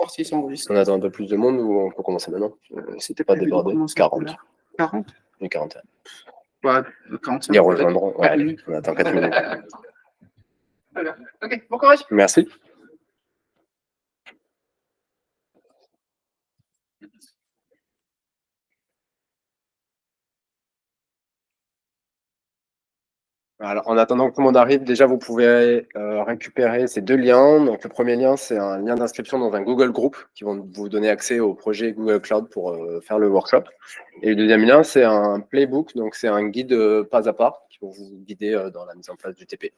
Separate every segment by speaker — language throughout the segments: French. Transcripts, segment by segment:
Speaker 1: voir s'ils sont enregistrés.
Speaker 2: On attend un peu plus de monde ou on peut commencer maintenant?
Speaker 1: C'était
Speaker 2: Pas
Speaker 1: prévu de
Speaker 2: débordé.
Speaker 1: commencer
Speaker 2: 40.
Speaker 1: 40.
Speaker 2: Une quarantaine.
Speaker 1: Bah, 45.
Speaker 2: Ils rejoindront. Ouais, allez,
Speaker 1: minutes.
Speaker 2: on attend 4 minutes.
Speaker 1: Voilà. Ok, bon courage.
Speaker 2: Merci. Alors, en attendant que tout le monde arrive, déjà, vous pouvez récupérer ces deux liens. Donc, le premier lien, c'est un lien d'inscription dans un Google Group qui vont vous donner accès au projet Google Cloud pour faire le workshop. Et le deuxième lien, c'est un playbook. Donc, c'est un guide pas à pas qui va vous guider dans la mise en place du TP.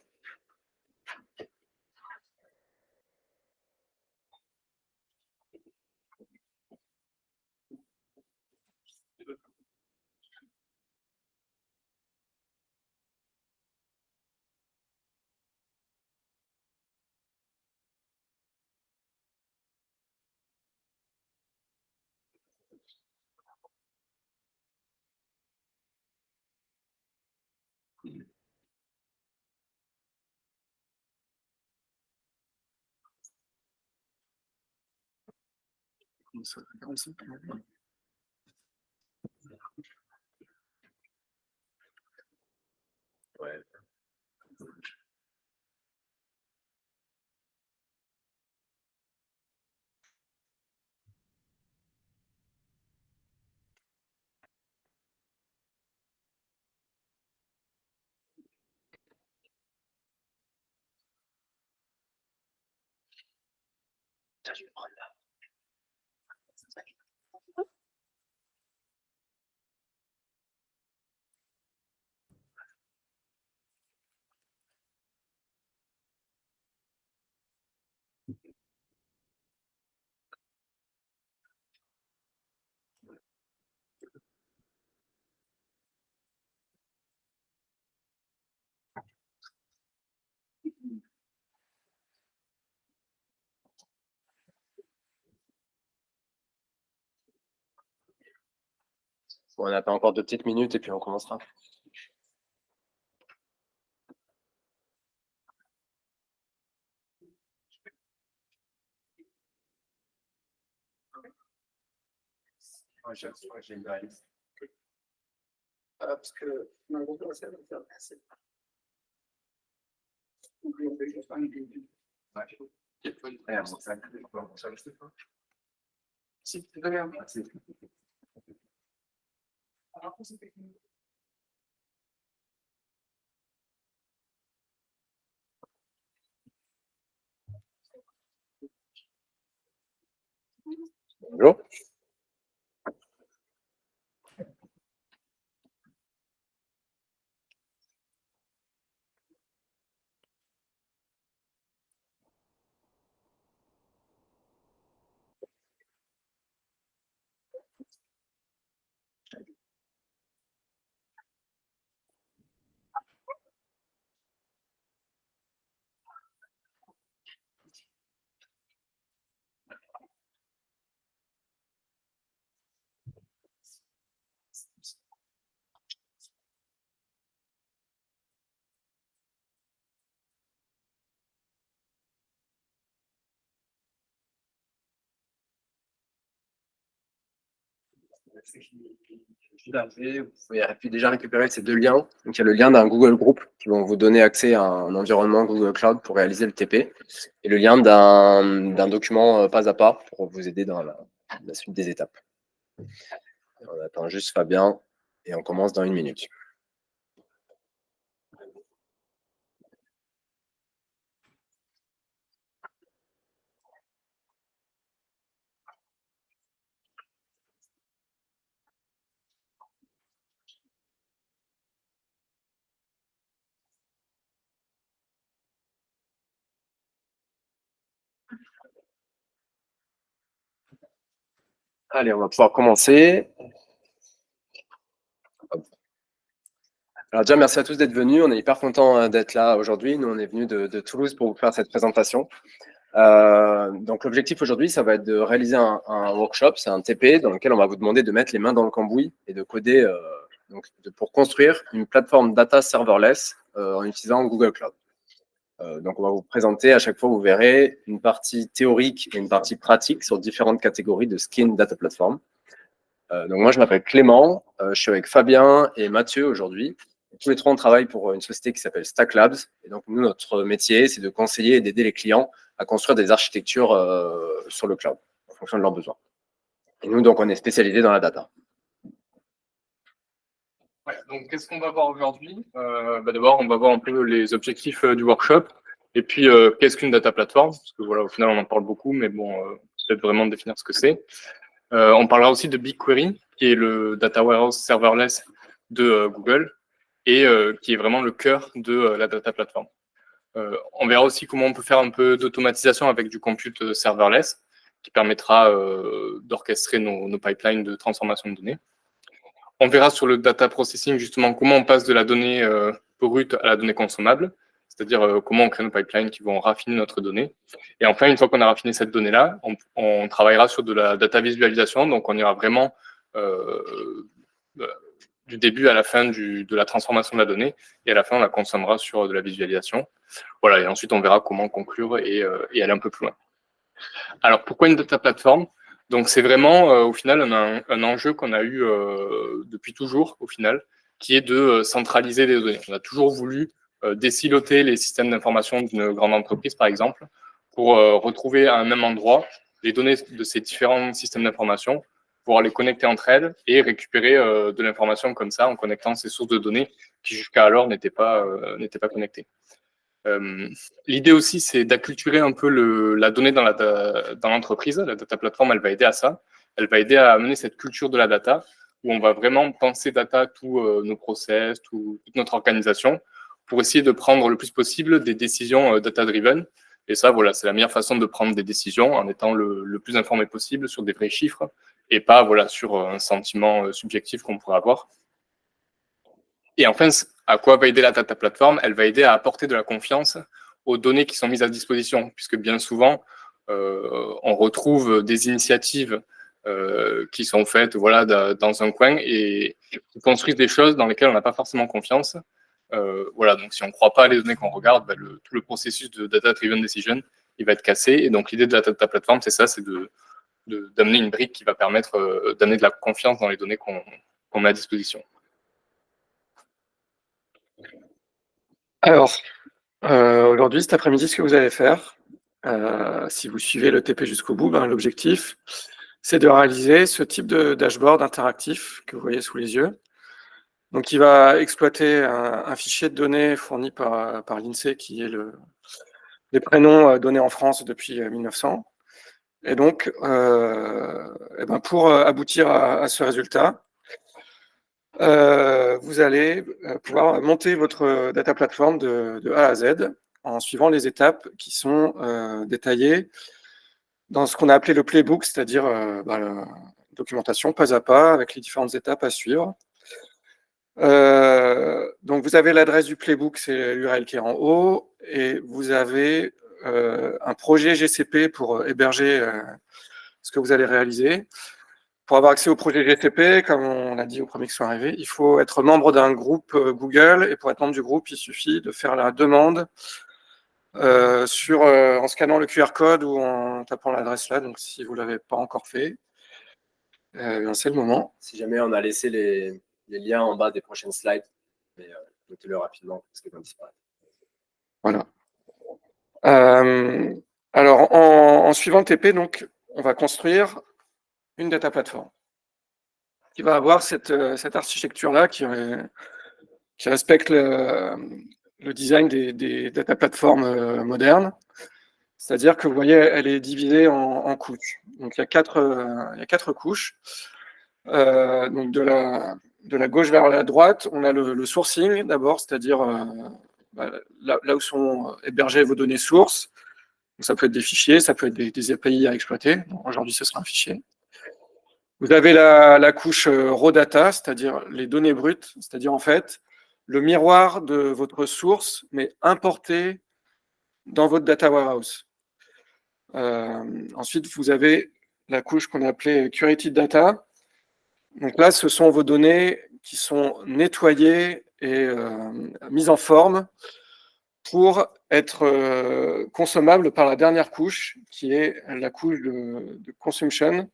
Speaker 2: Ouais. Bon, on attend encore 2 petites minutes et puis on commencera. J'ai une balise. Parce que ça va faire assez. Si, très bien. Merci. Bonjour. Vous pouvez déjà récupérer ces deux liens. Donc, il y a le lien d'un Google Group qui vont vous donner accès à un environnement Google Cloud pour réaliser le TP et le lien d'un document pas à pas pour vous aider dans la suite des étapes. On attend juste Fabien et on commence dans 1 minute. Allez, on va pouvoir commencer. Alors déjà, merci à tous d'être venus. On est hyper contents d'être là aujourd'hui. Nous, on est venus de Toulouse pour vous faire cette présentation. Donc l'objectif aujourd'hui, ça va être de réaliser un workshop, c'est un TP dans lequel on va vous demander de mettre les mains dans le cambouis et de coder pour construire une plateforme data serverless en utilisant Google Cloud. Donc, on va vous présenter, à chaque fois, vous verrez une partie théorique et une partie pratique sur différentes catégories de Skin Data Platform. Donc, moi, je m'appelle Clément, je suis avec Fabien et Mathieu aujourd'hui. Tous les trois, on travaille pour une société qui s'appelle Stack Labs. Et donc, nous, notre métier, c'est de conseiller et d'aider les clients à construire des architectures sur le cloud, en fonction de leurs besoins. Et nous, donc, on est spécialisé dans la data.
Speaker 3: Ouais, donc, qu'est-ce qu'on va voir aujourd'hui? D'abord, on va voir un peu les objectifs du workshop. Et puis, qu'est-ce qu'une data platform? Parce que voilà, au final, on en parle beaucoup, mais bon, peut-être vraiment définir ce que c'est. On parlera aussi de BigQuery, qui est le data warehouse serverless de Google et qui est vraiment le cœur de la data platform. On verra aussi comment on peut faire un peu d'automatisation avec du compute serverless, qui permettra d'orchestrer nos pipelines de transformation de données. On verra sur le data processing, justement, comment on passe de la donnée brute à la donnée consommable, c'est-à-dire comment on crée nos pipelines qui vont raffiner notre donnée. Et enfin, une fois qu'on a raffiné cette donnée-là, on travaillera sur de la data visualisation, donc on ira vraiment du début à la fin de la transformation de la donnée, et à la fin, on la consommera sur de la visualisation. Voilà, et ensuite, on verra comment conclure et aller un peu plus loin. Alors, pourquoi une data platform? Donc, c'est vraiment, au final, un enjeu qu'on a eu depuis toujours, au final, qui est de centraliser les données. On a toujours voulu désiloter les systèmes d'information d'une grande entreprise, par exemple, pour retrouver à un même endroit les données de ces différents systèmes d'information, pouvoir les connecter entre elles et récupérer de l'information comme ça en connectant ces sources de données qui jusqu'à alors n'étaient pas connectées. L'idée aussi, c'est d'acculturer un peu la donnée dans l'entreprise. La data platform, elle va aider à ça. Elle va aider à amener cette culture de la data où on va vraiment penser data, tous nos process, toute notre organisation pour essayer de prendre le plus possible des décisions data-driven. Et ça, voilà, c'est la meilleure façon de prendre des décisions en étant le plus informé possible sur des vrais chiffres et pas voilà, sur un sentiment subjectif qu'on pourrait avoir. Et enfin, à quoi va aider la data platform? Elle va aider à apporter de la confiance aux données qui sont mises à disposition, puisque bien souvent, on retrouve des initiatives qui sont faites voilà, dans un coin et qui construisent des choses dans lesquelles on n'a pas forcément confiance. Voilà, donc si on ne croit pas à les données qu'on regarde, tout le processus de data-driven decision, il va être cassé. Et donc l'idée de la data platform, c'est ça, c'est d'amener une brique qui va permettre d'amener de la confiance dans les données qu'on met à disposition.
Speaker 4: Alors, aujourd'hui, cet après-midi, ce que vous allez faire, si vous suivez le TP jusqu'au bout, l'objectif, c'est de réaliser ce type de dashboard interactif que vous voyez sous les yeux. Donc, il va exploiter un fichier de données fourni par l'INSEE, qui est les prénoms donnés en France depuis 1900. Et donc, pour aboutir à ce résultat, vous allez pouvoir monter votre data platform de A à Z en suivant les étapes qui sont détaillées dans ce qu'on a appelé le playbook, c'est-à-dire la documentation pas à pas avec les différentes étapes à suivre. Donc vous avez l'adresse du playbook, c'est l'URL qui est en haut, et vous avez un projet GCP pour héberger ce que vous allez réaliser. Pour avoir accès au projet GCP, comme on l'a dit aux premiers qui sont arrivés, il faut être membre d'un groupe Google, et pour être membre du groupe, il suffit de faire la demande en scannant le QR code ou en tapant l'adresse là. Donc si vous ne l'avez pas encore fait, c'est le moment.
Speaker 2: Si jamais on a laissé les liens en bas des prochaines slides, mais notez-le rapidement parce que ça va disparaître.
Speaker 4: Voilà. Alors, en suivant le TP, donc, on va construire une data platform qui va avoir cette architecture-là qui respecte le design des data platforms modernes. C'est-à-dire que vous voyez, elle est divisée en couches. Donc, il y a quatre couches. Donc, de la gauche vers la droite, on a le sourcing d'abord, c'est-à-dire là où sont hébergées vos données sources. Donc, ça peut être des fichiers, ça peut être des API à exploiter. Aujourd'hui, ce sera un fichier. Vous avez la couche raw data, c'est-à-dire les données brutes, c'est-à-dire en fait le miroir de votre source, mais importé dans votre data warehouse. Ensuite, vous avez la couche qu'on a appelée curated data. Donc là, ce sont vos données qui sont nettoyées et mises en forme pour être consommable par la dernière couche, qui est la couche de consumption.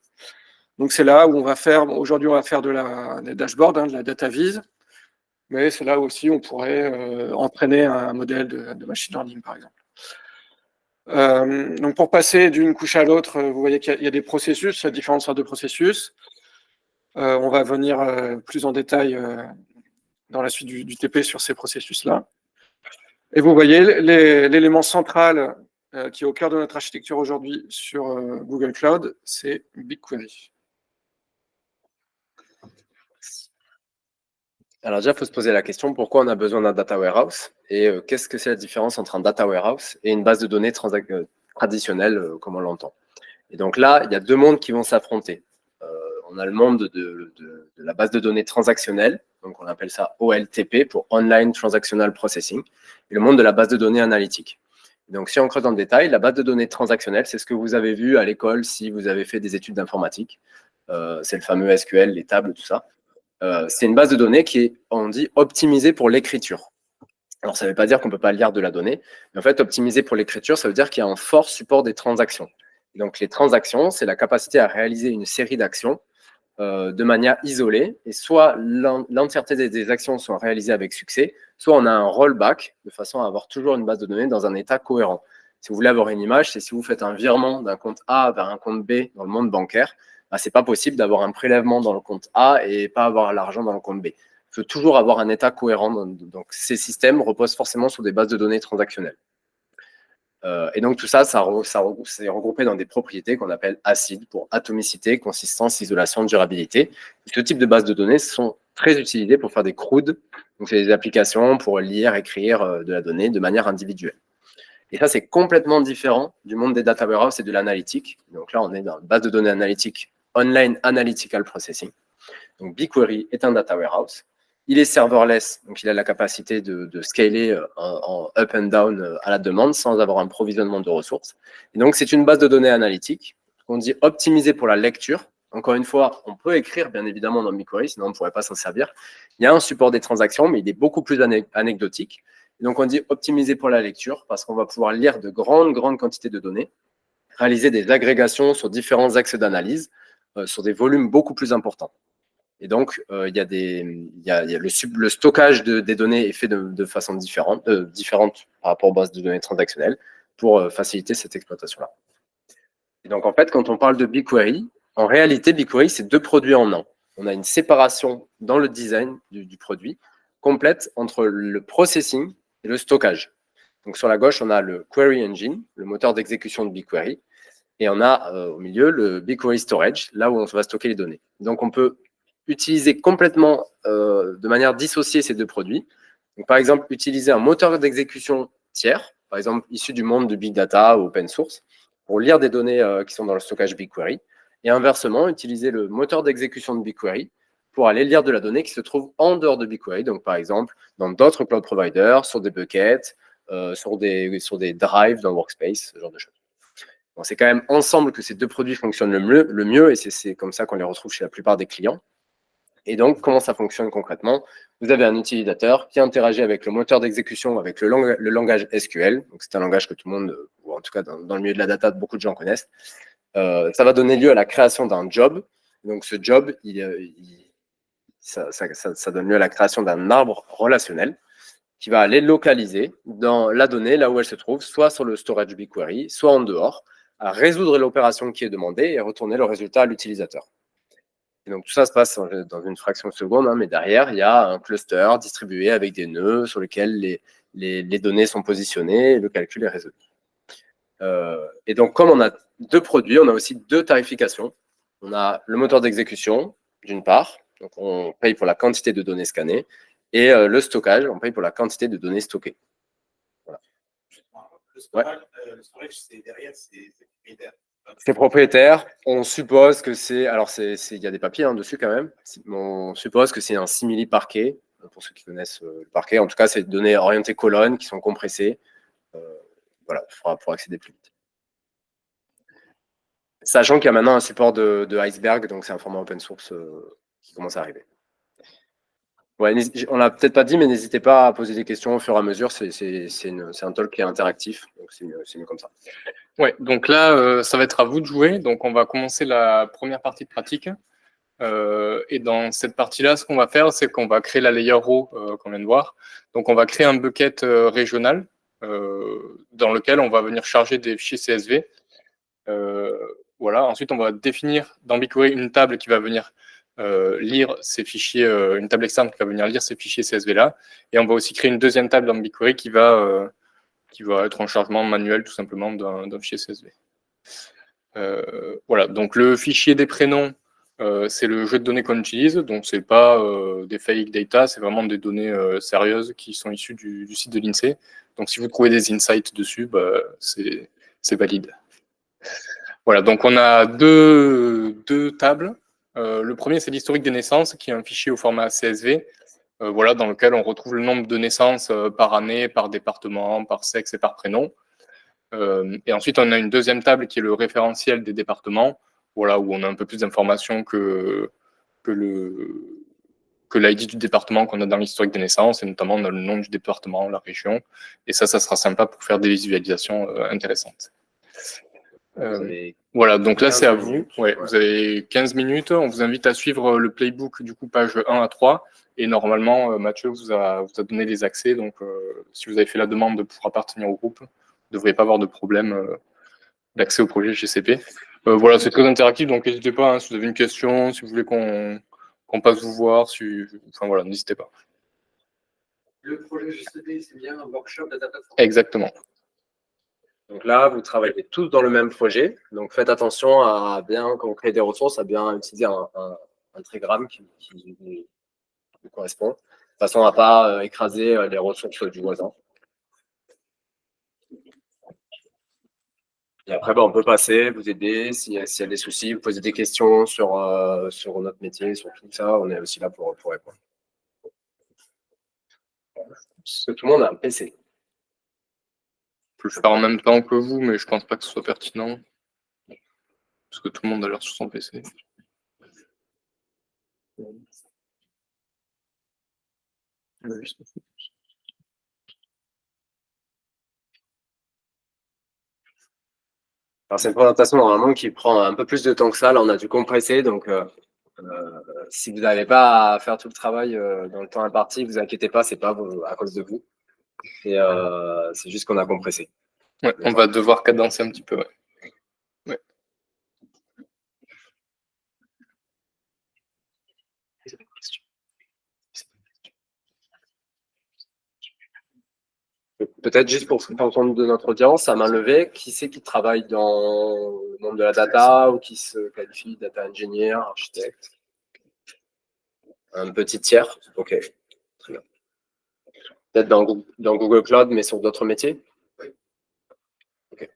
Speaker 4: Donc c'est là où on va faire, aujourd'hui on va faire des dashboards, de la data vise, mais c'est là aussi on pourrait entraîner un modèle de machine learning, par exemple. Donc pour passer d'une couche à l'autre, vous voyez qu'il y a des processus, il y a différentes sortes de processus. On va venir plus en détail dans la suite du TP sur ces processus-là. Et vous voyez l'élément central qui est au cœur de notre architecture aujourd'hui sur Google Cloud, c'est BigQuery.
Speaker 2: Alors déjà, il faut se poser la question, pourquoi on a besoin d'un data warehouse et qu'est-ce que c'est la différence entre un data warehouse et une base de données traditionnelle, comme on l'entend. Et donc là, il y a deux mondes qui vont s'affronter. On a le monde de la base de données transactionnelle, donc on appelle ça OLTP pour Online Transactional Processing, et le monde de la base de données analytique. Donc si on creuse dans le détail, la base de données transactionnelle, c'est ce que vous avez vu à l'école si vous avez fait des études d'informatique. C'est le fameux SQL, les tables, tout ça. C'est une base de données qui est, on dit, optimisée pour l'écriture. Alors, ça ne veut pas dire qu'on ne peut pas lire de la donnée, mais en fait, optimisée pour l'écriture, ça veut dire qu'il y a un fort support des transactions. Et donc, les transactions, c'est la capacité à réaliser une série d'actions de manière isolée, et soit l'entièreté des actions sont réalisées avec succès, soit on a un rollback, de façon à avoir toujours une base de données dans un état cohérent. Si vous voulez avoir une image, c'est si vous faites un virement d'un compte A vers un compte B dans le monde bancaire, bah, ce n'est pas possible d'avoir un prélèvement dans le compte A et pas avoir l'argent dans le compte B. Il faut toujours avoir un état cohérent. Donc, ces systèmes reposent forcément sur des bases de données transactionnelles. Et donc, tout ça, c'est regroupé dans des propriétés qu'on appelle ACID pour atomicité, consistance, isolation, durabilité. Et ce type de bases de données sont très utilisées pour faire des CRUD. Donc, c'est des applications pour lire, écrire de la donnée de manière individuelle. Et ça, c'est complètement différent du monde des data warehouse et de l'analytique. Donc là, on est dans une base de données analytique Online Analytical Processing. Donc, BigQuery est un data warehouse. Il est serverless, donc il a la capacité de scaler en up and down à la demande sans avoir un provisionnement de ressources. Et donc, c'est une base de données analytique qu'on dit optimisée pour la lecture. Encore une fois, on peut écrire, bien évidemment, dans BigQuery, sinon on ne pourrait pas s'en servir. Il y a un support des transactions, mais il est beaucoup plus anecdotique. Et donc, on dit optimisé pour la lecture parce qu'on va pouvoir lire de grandes quantités de données, réaliser des agrégations sur différents axes d'analyse, sur des volumes beaucoup plus importants. Et donc, il y a le stockage des données est fait de façon différente par rapport aux bases de données transactionnelles pour faciliter cette exploitation-là. Et donc, en fait, quand on parle de BigQuery, en réalité, BigQuery, c'est deux produits en un. On a une séparation dans le design du produit complète entre le processing et le stockage. Donc, sur la gauche, on a le Query Engine, le moteur d'exécution de BigQuery, et on a au milieu le BigQuery Storage, là où on va stocker les données. Donc, on peut utiliser complètement de manière dissociée ces deux produits. Donc, par exemple, utiliser un moteur d'exécution tiers, par exemple issu du monde de Big Data ou Open Source, pour lire des données qui sont dans le stockage BigQuery. Et inversement, utiliser le moteur d'exécution de BigQuery pour aller lire de la donnée qui se trouve en dehors de BigQuery, donc par exemple dans d'autres cloud providers, sur des buckets, sur des drives dans Workspace, ce genre de choses. Bon, c'est quand même ensemble que ces deux produits fonctionnent le mieux et c'est comme ça qu'on les retrouve chez la plupart des clients. Et donc, comment ça fonctionne concrètement? Vous avez un utilisateur qui interagit avec le moteur d'exécution, avec le langage SQL. Donc, c'est un langage que tout le monde, ou en tout cas dans le milieu de la data, beaucoup de gens connaissent. Ça va donner lieu à la création d'un job. Donc, ce job, ça donne lieu à la création d'un arbre relationnel qui va aller localiser dans la donnée, là où elle se trouve, soit sur le storage BigQuery, soit en dehors, à résoudre l'opération qui est demandée et retourner le résultat à l'utilisateur. Et donc, tout ça se passe dans une fraction de seconde, hein, mais derrière, il y a un cluster distribué avec des nœuds sur lesquels les données sont positionnées et le calcul est résolu. Et donc, comme on a deux produits, on a aussi deux tarifications. On a le moteur d'exécution, d'une part, donc on paye pour la quantité de données scannées, et le stockage, on paye pour la quantité de données stockées. Voilà. Le storage, c'est derrière, c'est propriétaire. C'est propriétaire. On suppose que c'est. Alors, il y a des papiers dessus quand même. On suppose que c'est un simili parquet, pour ceux qui connaissent le parquet. En tout cas, c'est des données orientées colonnes qui sont compressées. Voilà, pour accéder plus vite. Sachant qu'il y a maintenant un support de Iceberg, donc c'est un format open source qui commence à arriver. Ouais, on l'a peut-être pas dit, mais n'hésitez pas à poser des questions au fur et à mesure. C'est un talk qui est interactif, donc c'est mieux comme ça.
Speaker 3: Ouais, donc là, ça va être à vous de jouer. Donc, on va commencer la première partie de pratique. Et dans cette partie-là, ce qu'on va faire, c'est qu'on va créer la layer row qu'on vient de voir. Donc, on va créer un bucket régional dans lequel on va venir charger des fichiers CSV. Voilà. Ensuite, on va définir dans BigQuery une table qui va venir lire ces fichiers, une table externe qui va venir lire ces fichiers CSV-là. Et on va aussi créer une deuxième table dans BigQuery qui va être en chargement manuel tout simplement d'un fichier CSV. Voilà, donc le fichier des prénoms, c'est le jeu de données qu'on utilise, donc c'est pas des fake data, c'est vraiment des données sérieuses qui sont issues du site de l'INSEE. Donc si vous trouvez des insights dessus, bah, c'est valide. Voilà, donc on a deux tables. Le premier, c'est l'historique des naissances, qui est un fichier au format CSV, voilà, dans lequel on retrouve le nombre de naissances par année, par département, par sexe et par prénom. Et ensuite, on a une deuxième table qui est le référentiel des départements, voilà, où on a un peu plus d'informations que l'ID du département qu'on a dans l'historique des naissances, et notamment on a le nom du département, la région. Et ça sera sympa pour faire des visualisations intéressantes. Voilà, donc là, c'est à vous. Ouais, vous avez 15 minutes. On vous invite à suivre le playbook, du coup, page 1 à 3. Et normalement, Mathieu vous a donné les accès. Donc, si vous avez fait la demande pour appartenir au groupe, vous ne devriez pas avoir de problème d'accès au projet GCP. Voilà, c'est très interactif, donc n'hésitez pas, hein, si vous avez une question, si vous voulez qu'on passe vous voir, enfin voilà, n'hésitez pas.
Speaker 2: Le projet GCP, c'est bien un workshop data platform.
Speaker 3: Exactement.
Speaker 2: Donc là, vous travaillez tous dans le même projet. Donc faites attention à bien, quand vous créez des ressources, à bien utiliser un trigramme qui vous correspond, de façon à ne pas écraser les ressources du voisin. Et après, on peut passer, vous aider s'il y a des soucis, vous poser des questions sur notre métier, sur tout ça. On est aussi là pour répondre. Parce que tout le monde a un PC.
Speaker 3: Je peux le faire en même temps que vous, mais je pense pas que ce soit pertinent. Parce que tout le monde a l'air sur son PC.
Speaker 2: Alors, c'est une présentation normalement qui prend un peu plus de temps que ça. Là, on a dû compresser. Donc, si vous n'avez pas à faire tout le travail dans le temps imparti, vous inquiétez pas, c'est pas à cause de vous. C'est juste qu'on a compressé.
Speaker 3: Ouais, on va devoir cadencer un petit peu. Ouais.
Speaker 2: Peut-être juste pour se rendre compte de notre audience, à main levée, qui c'est qui travaille dans le monde de la data ou qui se qualifie data engineer, architecte? Un petit tiers? Ok, très bien. Peut-être dans Google Cloud, mais sur d'autres métiers? Ok.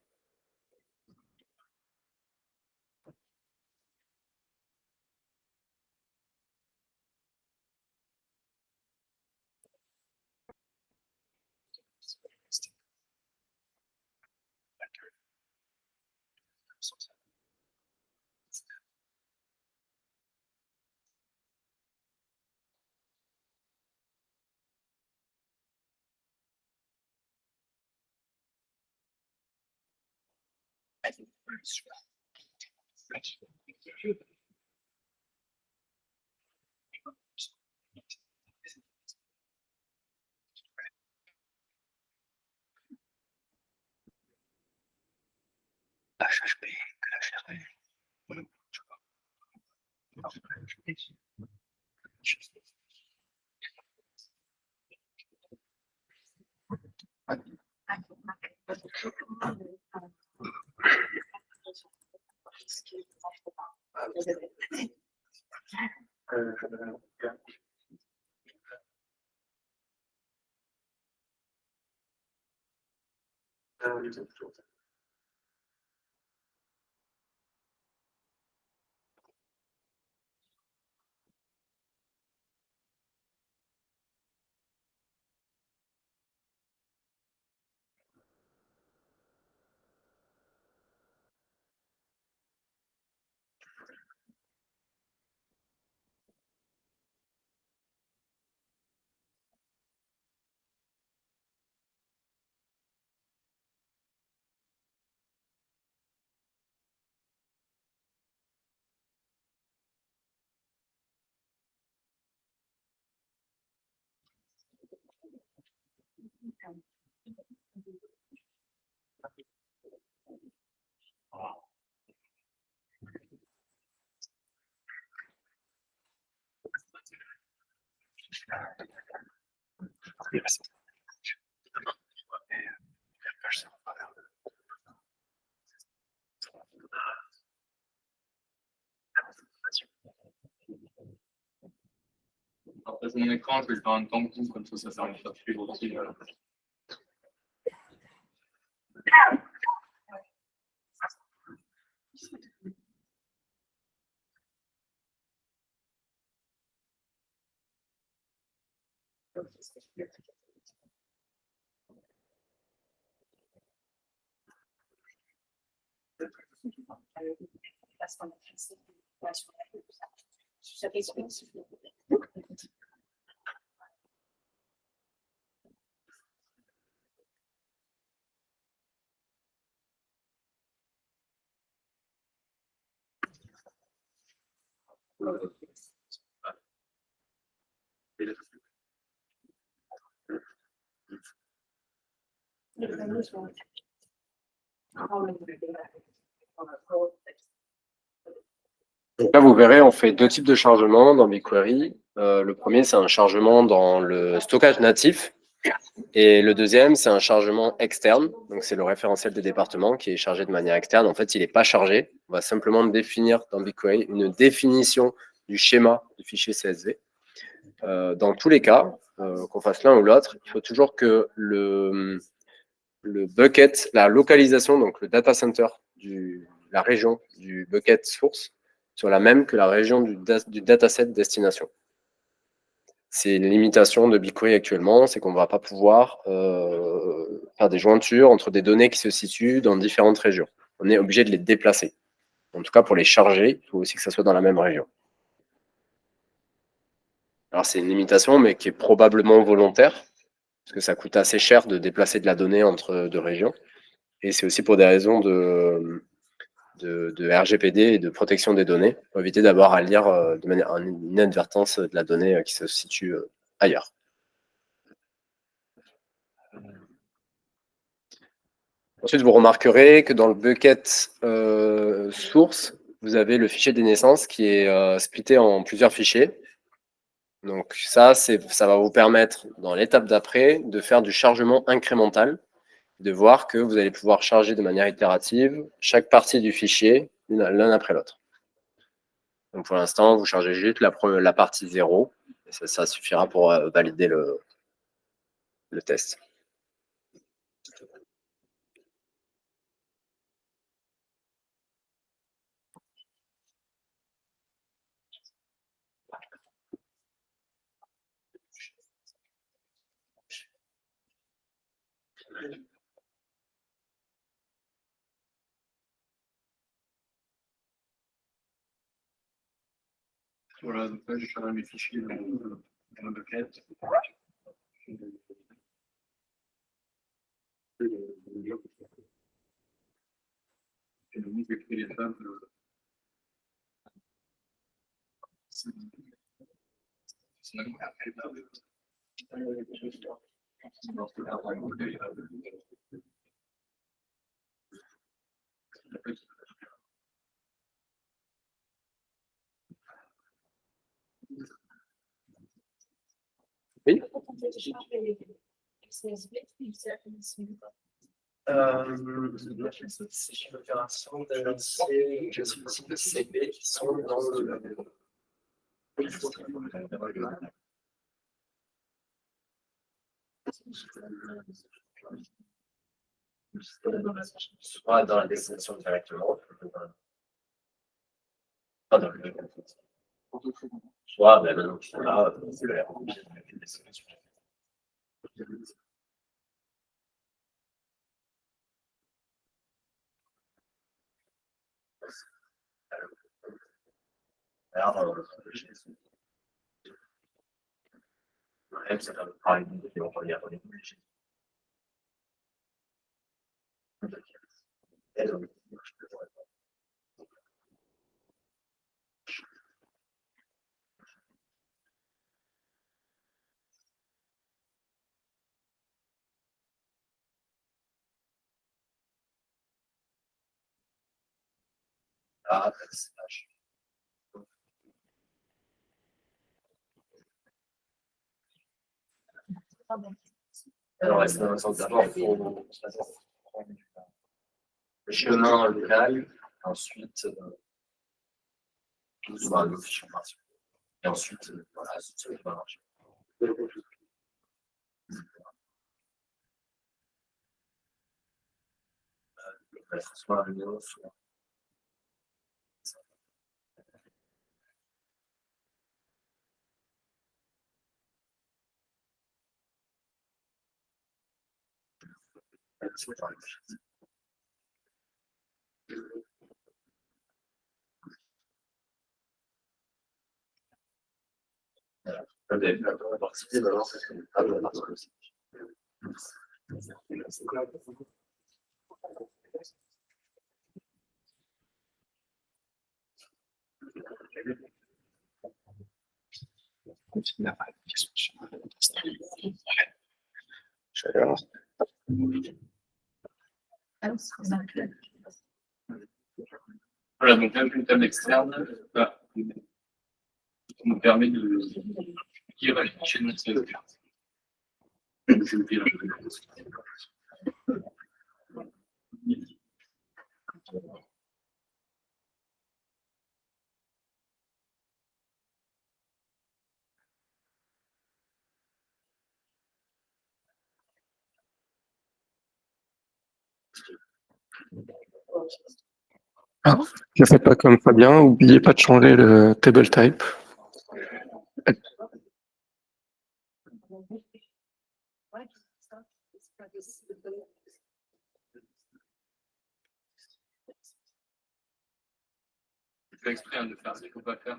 Speaker 3: Partage mon écran, je vais le faire en même temps que vous, comme ça sert à faire suivre aussi.
Speaker 2: Donc là, vous verrez, on fait deux types de chargements dans BigQuery. Le premier, c'est un chargement dans le stockage natif. Et le deuxième, c'est un chargement externe. Donc, c'est le référentiel des départements qui est chargé de manière externe. En fait, il n'est pas chargé. On va simplement définir dans BigQuery une définition du schéma du fichier CSV. Dans tous les cas, qu'on fasse l'un ou l'autre, il faut toujours que le bucket, la localisation, donc le data center, la région du bucket source, soit la même que la région du dataset destination. C'est une limitation de BigQuery actuellement, c'est qu'on ne va pas pouvoir faire des jointures entre des données qui se situent dans différentes régions. On est obligé de les déplacer. En tout cas, pour les charger, il faut aussi que ça soit dans la même région. Alors, c'est une limitation, mais qui est probablement volontaire, parce que ça coûte assez cher de déplacer de la donnée entre deux régions. Et c'est aussi pour des raisons de RGPD et de protection des données, pour éviter d'avoir à lire de manière inadvertance de la donnée qui se situe ailleurs. Ensuite, vous remarquerez que dans le bucket source, vous avez le fichier des naissances qui est splitté en plusieurs fichiers. Donc ça va vous permettre, dans l'étape d'après, de faire du chargement incrémental, de voir que vous allez pouvoir charger de manière itérative chaque partie du fichier l'un après l'autre. Donc pour l'instant, vous chargez juste la partie 0, et ça suffira pour valider le test.
Speaker 3: Voilà, donc là, j'ai chargé mes fichiers dans le bucket. Et donc, je vais créer les tables.
Speaker 2: Oui.
Speaker 5: C'est une opération d'annoncer que ce type de CV qui sont dans le. Soit dans la destination directement, pas dans le. Soit maintenant qu'ils sont là, c'est la destination. Alors, même ça va parler de on va y avoir des Alors, d'abord, il faut le chemin local, ensuite, tout sera le fichier partiel. Et ensuite, voilà, ça va marcher. Soit un numéro, soit.
Speaker 3: Voilà, donc là, une table externe qui nous permet de lire les fichiers de notre CSV. Je vais lire.
Speaker 4: Ne faites pas comme Fabien, n'oubliez pas de changer le table type.
Speaker 3: Je fais exprès de faire ce qu'il ne faut pas faire.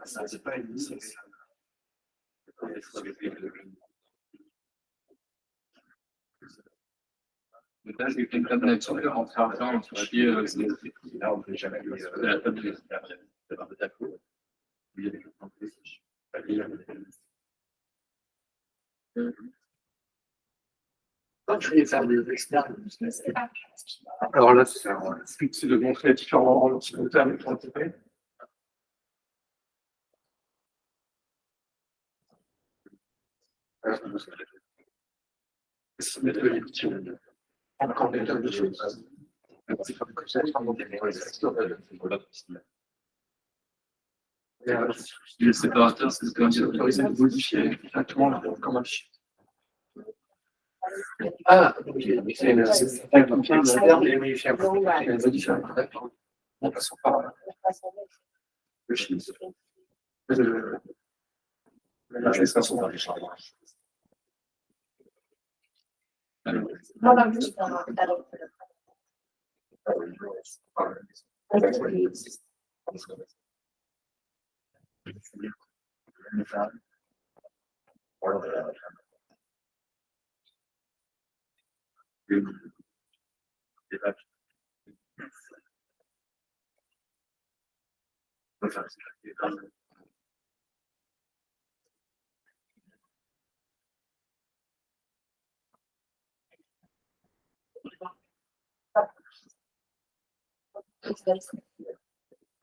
Speaker 3: Ça, c'est pas une licence. Donc là, j'ai fait une table d'action en chargeant un fichier. Là, on ne peut jamais de la table de
Speaker 5: Je vais faire des externes.
Speaker 4: Alors là, c'est de montrer les différents termes qui ont été faits. Encore des tas de choses. C'est comme ça,
Speaker 3: le séparateur, c'est comme ça.
Speaker 4: autorisé de modifier directement comme un fichier.
Speaker 5: Ah, ok. C'est interne et modifiable.
Speaker 4: En passant par le chiffre. La gestation dans les charbons.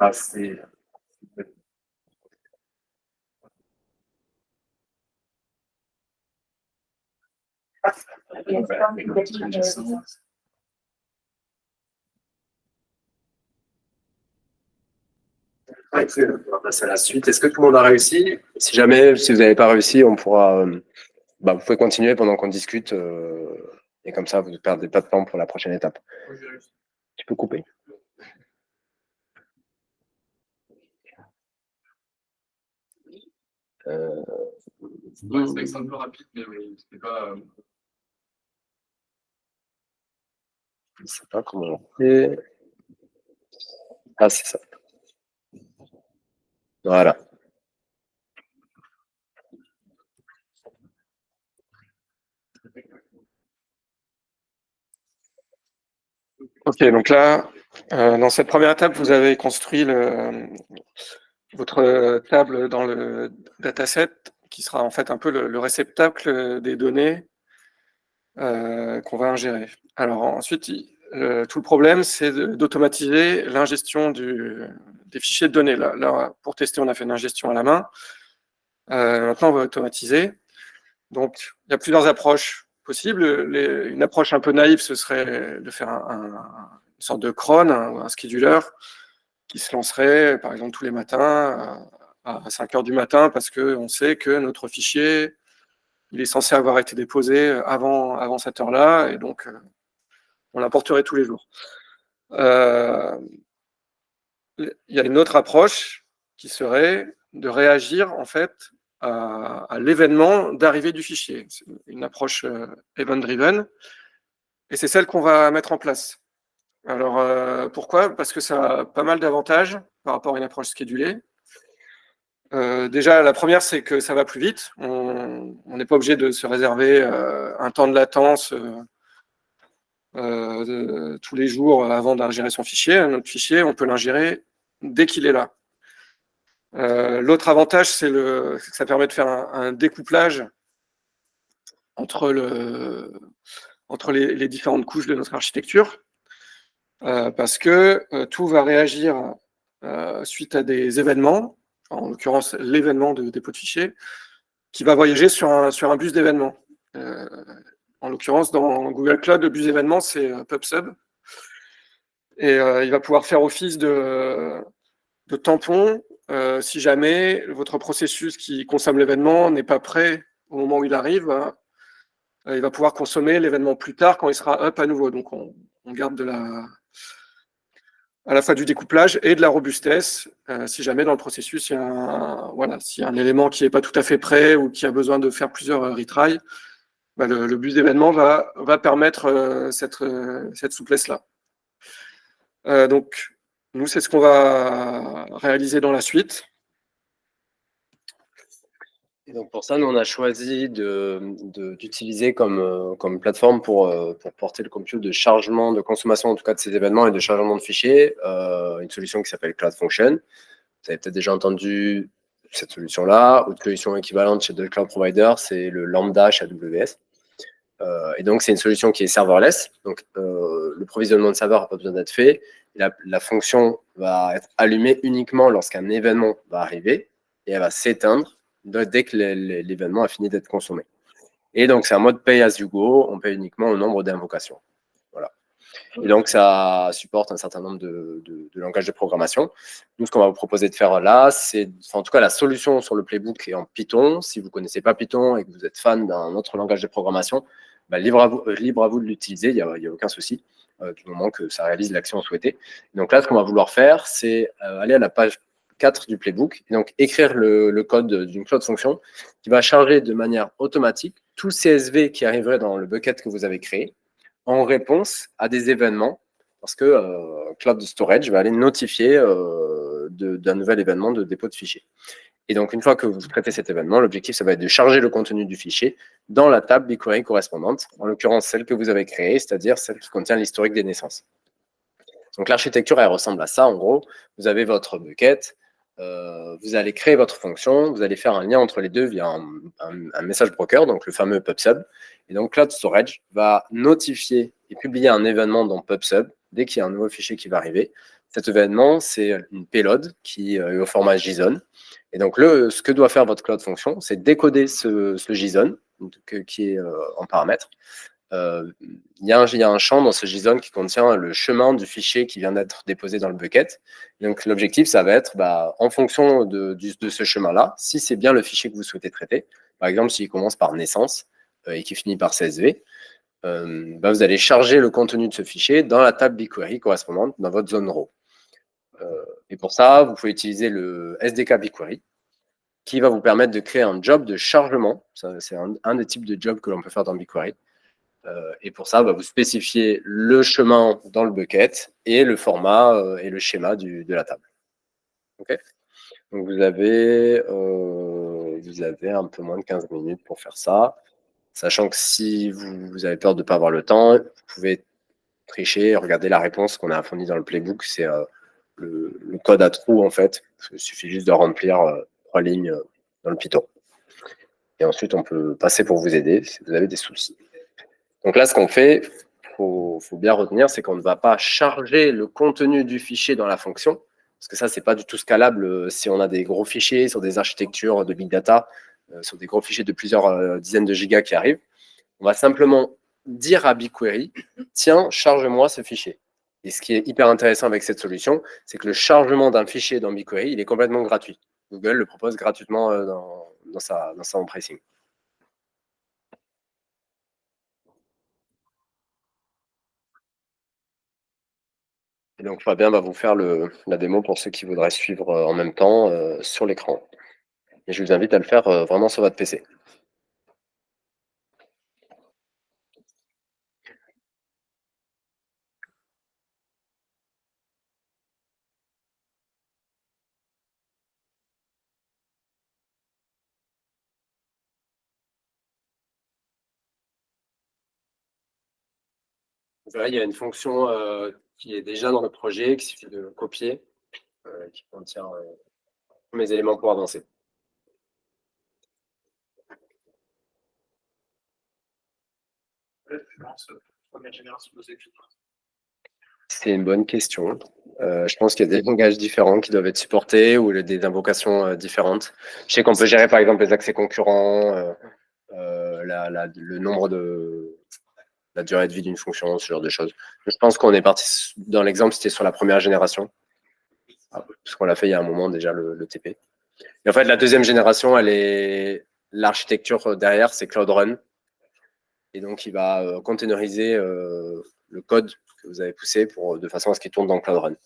Speaker 5: Ah, c'est.
Speaker 2: On va passer à la suite. Est-ce que tout le monde a réussi? Si jamais, si vous n'avez pas réussi, on pourra, vous pouvez continuer pendant qu'on discute, et comme ça, vous ne perdez pas de temps pour la prochaine étape. Tu peux couper.
Speaker 3: C'est un peu rapide, mais c'était pas.
Speaker 2: Je ne sais pas comment on fait. Ah, c'est ça. Voilà.
Speaker 4: Ok, donc là, dans cette première étape, vous avez construit votre table dans le dataset qui sera en fait un peu le réceptacle des données qu'on va ingérer. Alors ensuite, tout le problème, c'est d'automatiser l'ingestion des fichiers de données. Là, pour tester, on a fait une ingestion à la main. Maintenant, on va automatiser. Donc, il y a plusieurs approches possibles. Une approche un peu naïve, ce serait de faire une sorte de cron, un scheduler, qui se lancerait, par exemple, tous les matins à 5 heures du matin, parce qu'on sait que notre fichier, il est censé avoir été déposé avant cette heure-là, et donc on l'apporterait tous les jours. Il y a une autre approche qui serait de réagir, en fait, à l'événement d'arrivée du fichier. C'est une approche event-driven, et c'est celle qu'on va mettre en place. Alors, pourquoi? Parce que ça a pas mal d'avantages par rapport à une approche schedulée. Déjà, la première, c'est que ça va plus vite. On n'est pas obligé de se réserver un temps de latence tous les jours avant d'ingérer son fichier. Notre fichier, on peut l'ingérer dès qu'il est là. L'autre avantage, c'est que ça permet de faire un découplage entre les différentes couches de notre architecture, parce que tout va réagir suite à des événements, en l'occurrence l'événement de dépôt de fichier, qui va voyager sur un bus d'événements. En l'occurrence, dans Google Cloud, le bus d'événements, c'est PubSub. Et il va pouvoir faire office de tampon si jamais votre processus qui consomme l'événement n'est pas prêt au moment où il arrive. Il va pouvoir consommer l'événement plus tard quand il sera up à nouveau. Donc on garde à la fois du découplage et de la robustesse. Si jamais dans le processus, il y a s'il y a un élément qui n'est pas tout à fait prêt ou qui a besoin de faire plusieurs retries, le bus d'événement va permettre cette souplesse-là. Donc, nous, c'est ce qu'on va réaliser dans la suite.
Speaker 2: Et donc pour ça, nous, on a choisi d'utiliser comme plateforme pour porter le compute de chargement, de consommation en tout cas de ces événements et de chargement de fichiers, une solution qui s'appelle Cloud Function. Vous avez peut-être déjà entendu cette solution-là. Autre solution équivalente chez d'autres cloud providers, c'est le Lambda chez AWS. Et donc, c'est une solution qui est serverless. Donc, le provisionnement de serveur n'a pas besoin d'être fait. La fonction va être allumée uniquement lorsqu'un événement va arriver et elle va s'éteindre dès que l'événement a fini d'être consommé. Et donc, c'est un mode pay as you go. On paye uniquement au nombre d'invocations. Voilà. Et donc, ça supporte un certain nombre de langages de programmation. Nous, ce qu'on va vous proposer de faire là, c'est, en tout cas, la solution sur le playbook est en Python. Si vous ne connaissez pas Python et que vous êtes fan d'un autre langage de programmation, libre à vous de l'utiliser, il n'y a aucun souci, du moment que ça réalise l'action souhaitée. Donc là, ce qu'on va vouloir faire, c'est aller à la page 4 du playbook, et donc écrire le code d'une Cloud Function qui va charger de manière automatique tout CSV qui arriverait dans le bucket que vous avez créé en réponse à des événements, parce que Cloud Storage va aller notifier d'un nouvel événement de dépôt de fichier. Et donc, une fois que vous traitez cet événement, l'objectif, ça va être de charger le contenu du fichier dans la table BigQuery correspondante, en l'occurrence celle que vous avez créée, c'est-à-dire celle qui contient l'historique des naissances. Donc, l'architecture, elle ressemble à ça, en gros. Vous avez votre bucket, vous allez créer votre fonction, vous allez faire un lien entre les deux via un message broker, donc le fameux PubSub. Et donc, Cloud Storage va notifier et publier un événement dans PubSub dès qu'il y a un nouveau fichier qui va arriver. Cet événement, c'est une payload qui est au format JSON. Et donc, ce que doit faire votre Cloud Function, c'est décoder ce JSON qui est en paramètre il y a un champ dans ce JSON qui contient le chemin du fichier qui vient d'être déposé dans le bucket. Donc, l'objectif, ça va être, en fonction de ce chemin-là, si c'est bien le fichier que vous souhaitez traiter, par exemple, s'il commence par naissance et qui finit par CSV, vous allez charger le contenu de ce fichier dans la table BigQuery correspondante dans votre zone raw. Et pour ça, vous pouvez utiliser le SDK BigQuery qui va vous permettre de créer un job de chargement. C'est un des types de jobs que l'on peut faire dans BigQuery. Et pour ça, vous spécifiez le chemin dans le bucket et le format et le schéma de la table. Okay. Donc, vous avez un peu moins de 15 minutes pour faire ça. Sachant que si vous avez peur de ne pas avoir le temps, vous pouvez tricher et regarder la réponse qu'on a fournie dans le playbook. C'est le code à trous, en fait. Il suffit juste de remplir 3 lignes dans le Python. Et ensuite, on peut passer pour vous aider si vous avez des soucis. Donc là, ce qu'on fait, faut bien retenir, c'est qu'on ne va pas charger le contenu du fichier dans la fonction, parce que ça, c'est pas du tout scalable si on a des gros fichiers sur des architectures de big data, sur des gros fichiers de plusieurs dizaines de gigas qui arrivent. On va simplement dire à BigQuery, tiens, charge-moi ce fichier. Et ce qui est hyper intéressant avec cette solution, c'est que le chargement d'un fichier dans BigQuery, il est complètement gratuit. Google le propose gratuitement dans son pricing. Et donc, Fabien va vous faire la démo pour ceux qui voudraient suivre en même temps sur l'écran. Et je vous invite à le faire vraiment sur votre PC. Vous verrez, il y a une fonction qui est déjà dans le projet, qu'il suffit de copier, qui contient tous mes éléments pour avancer. C'est une bonne question. Je pense qu'il y a des langages différents qui doivent être supportés ou des invocations différentes. Je sais qu'on peut gérer par exemple les accès concurrents, le nombre la durée de vie d'une fonction, ce genre de choses. Je pense qu'on est parti dans l'exemple, c'était sur la première génération, parce qu'on l'a fait il y a un moment déjà, le TP. Et en fait, la deuxième génération, l'architecture derrière, c'est Cloud Run. Et donc, il va containeriser le code que vous avez poussé de façon à ce qu'il tourne dans Cloud Run.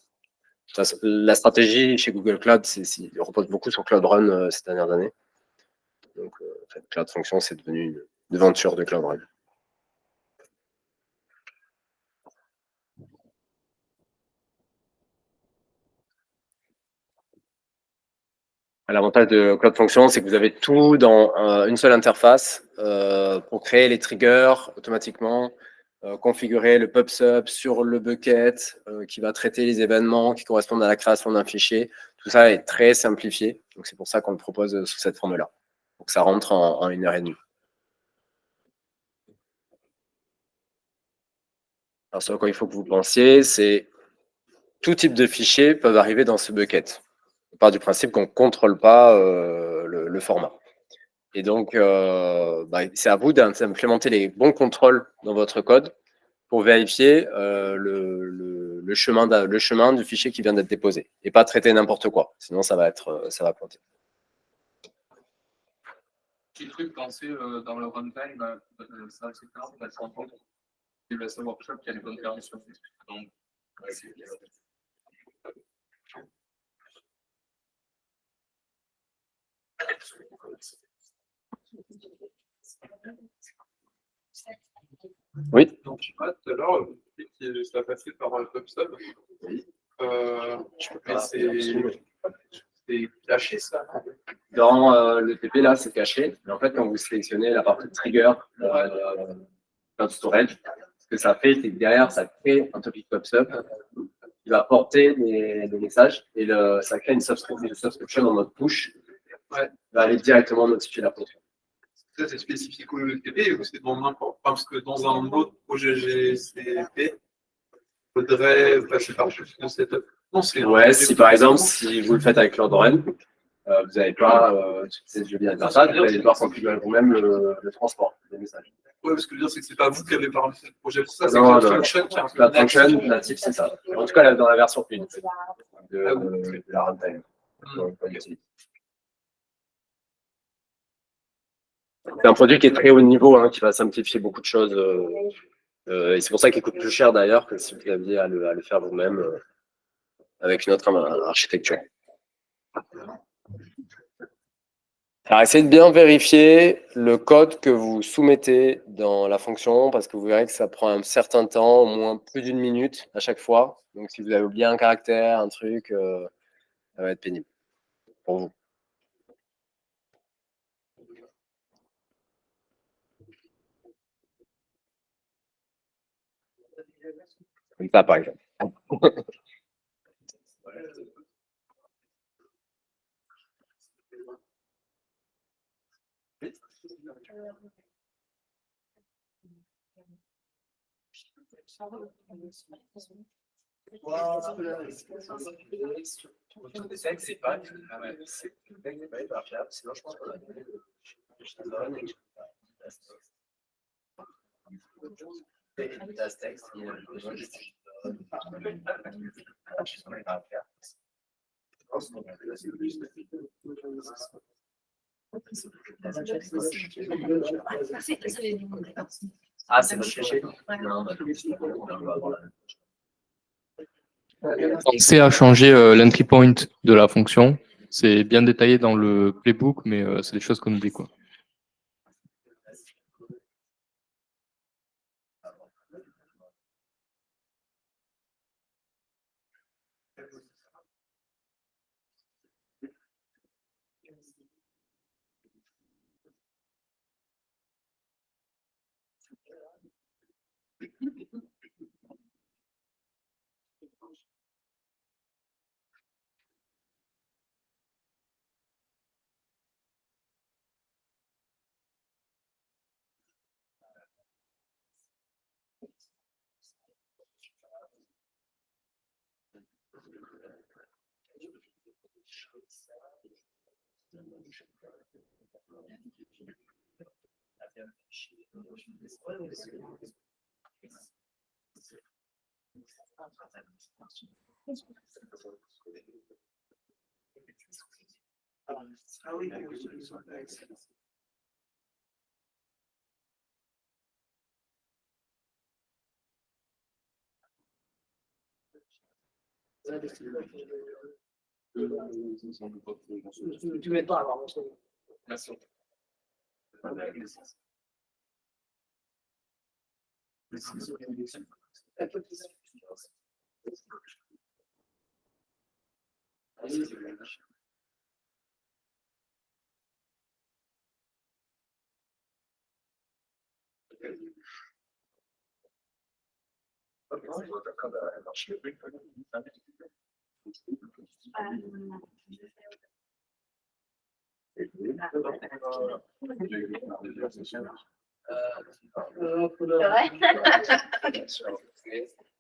Speaker 2: La stratégie chez Google Cloud, il repose beaucoup sur Cloud Run ces dernières années. Donc, en fait, Cloud Function, c'est devenu une devanture de Cloud Run. L'avantage de Cloud Function, c'est que vous avez tout dans une seule interface pour créer les triggers automatiquement, configurer le pub/sub sur le bucket qui va traiter les événements qui correspondent à la création d'un fichier. Tout ça est très simplifié. Donc, c'est pour ça qu'on le propose sous cette forme-là. Donc, ça rentre en 1h30. Alors, ce à quoi il faut que vous pensiez, c'est tout type de fichiers peuvent arriver dans ce bucket. On part du principe qu'on ne contrôle pas le format. Et donc, c'est à vous d'implémenter les bons contrôles dans votre code pour vérifier le chemin du fichier qui vient d'être déposé et pas traiter n'importe quoi. Sinon, ça va planter.
Speaker 3: Petit truc pensé dans le runtime, ça, etc. On va se rendre compte qu'il va savoir qu'il y a les bonnes permissions. Donc,
Speaker 2: Oui.
Speaker 1: Donc, je sais pas, tout à l'heure, ça a passé par un pub/sub.
Speaker 2: Oui.
Speaker 1: C'est caché, ça.
Speaker 2: Dans le TP, là, c'est caché. Mais en fait, quand vous sélectionnez la partie trigger Cloud Storage, ce que ça fait, c'est que derrière, ça crée un topic pub/sub qui va porter des messages et ça crée une subscription en mode push. Ouais. Va aller directement notifier la fonction.
Speaker 1: Ça, c'est spécifique au TP ou c'est dans n'importe, parce que dans un autre projet GCP, il faudrait passer par juste le setup. Non,
Speaker 2: ouais, si par exemple, si vous le faites avec Cloud Run, vous n'avez pas cette jolie interface, vous allez devoir configurer vous-même le transport des messages.
Speaker 1: Oui, Ouais, parce que je veux dire, c'est que c'est pas vous qui avez paramétré le projet pour ça, c'est
Speaker 2: Non,
Speaker 1: que la
Speaker 2: non.
Speaker 1: function qui est un peu
Speaker 2: La
Speaker 1: native.
Speaker 2: function native, c'est ça. En tout cas, dans la version 1 de la runtime. C'est un produit qui est très haut niveau, hein, qui va simplifier beaucoup de choses. Et c'est pour ça qu'il coûte plus cher d'ailleurs que si vous aviez à le faire vous-même avec une autre architecture. Alors, essayez de bien vérifier le code que vous soumettez dans la fonction parce que vous verrez que ça prend un certain temps, au moins plus d'1 minute à chaque fois. Donc, si vous avez oublié un caractère, un truc, ça va être pénible pour vous. Comme ça, par exemple. Ah, c'est votre fichier? Non,
Speaker 3: Pensez à changer l'entry point de la fonction. C'est bien détaillé dans le playbook, mais c'est des choses qu'on oublie, quoi.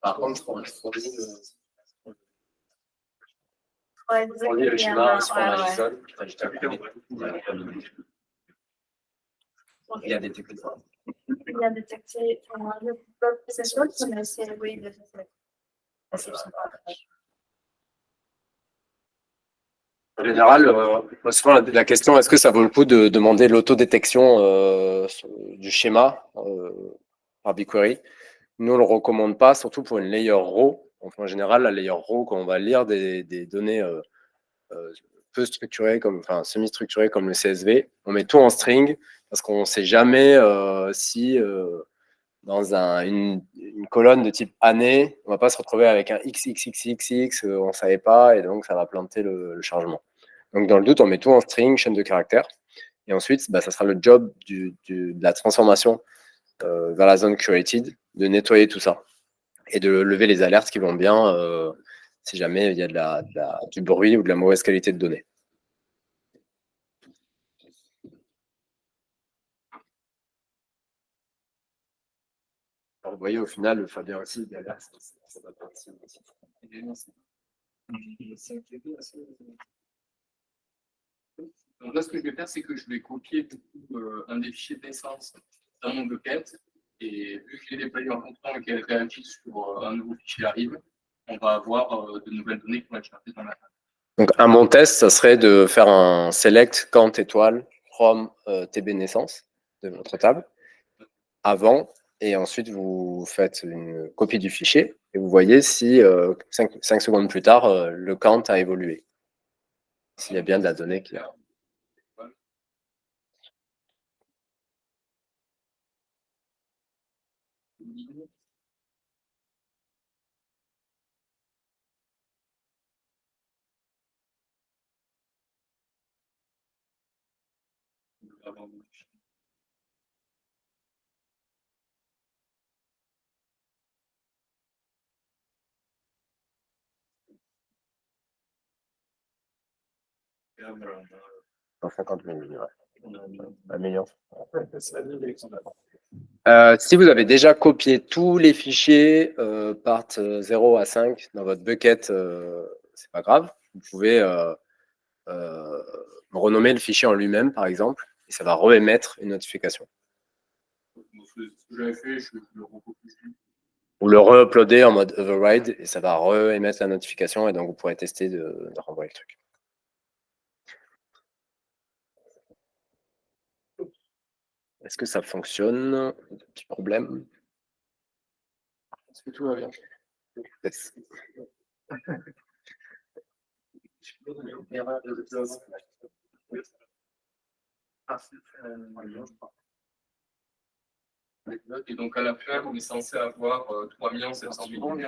Speaker 2: Par contre, on lit le schéma sur la JSON. Il y a des techniques.
Speaker 6: Il y a détecté le processus, mais c'est oui,
Speaker 2: En général, souvent la question, est-ce que ça vaut le coup de demander l'autodétection du schéma par BigQuery? Nous, on ne le recommande pas, surtout pour une layer raw. Donc, en général, la layer raw, quand on va lire des données peu structurées, enfin semi-structurées comme le CSV, on met tout en string parce qu'on ne sait jamais si dans une colonne de type année, on ne va pas se retrouver avec un XXXXX, on ne savait pas, et donc ça va planter le chargement. Donc, dans le doute, on met tout en string, chaîne de caractères. Et ensuite, ça sera le job de la transformation vers la zone curated, de nettoyer tout ça et de lever les alertes qui vont bien si jamais il y a du bruit ou de la mauvaise qualité de données. Alors, vous voyez, au final, Fabien aussi, derrière, ça va pas aussi.
Speaker 3: Donc là, ce que je vais faire, c'est que je vais copier un des fichiers d'essence dans mon bucket. Et vu qu'il est déployé en fonction et qu'elle réagit sur un nouveau fichier arrive, on va avoir de nouvelles données qui vont être chargées dans la table.
Speaker 2: Donc, un bon test, ça serait de faire un select count étoile from TB naissance de votre table avant, et ensuite vous faites une copie du fichier et vous voyez si 5 secondes plus tard, le count a évolué. S'il y a bien de la donnée qui a. Dans 50 minutes, ouais. Un million. Si vous avez déjà copié tous les fichiers part 0 à 5 dans votre bucket, c'est pas grave. Vous pouvez renommer le fichier en lui-même, par exemple, et ça va re-émettre une notification.
Speaker 3: Ce que j'avais fait, je le recopie.
Speaker 2: Ou le re-uploader en mode override et ça va re-émettre la notification et donc vous pourrez tester de renvoyer le truc. Est-ce que ça fonctionne? Petit problème.
Speaker 4: Est-ce que tout va bien?
Speaker 2: Yes.
Speaker 3: Et donc à la fin, on est censé avoir 3 700 000.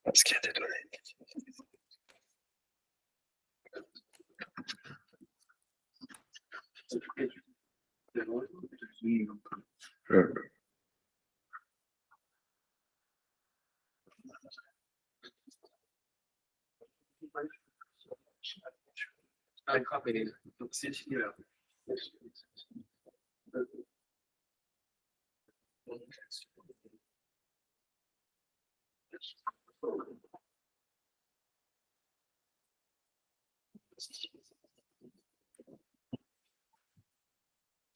Speaker 2: Parce qu'il y a des données.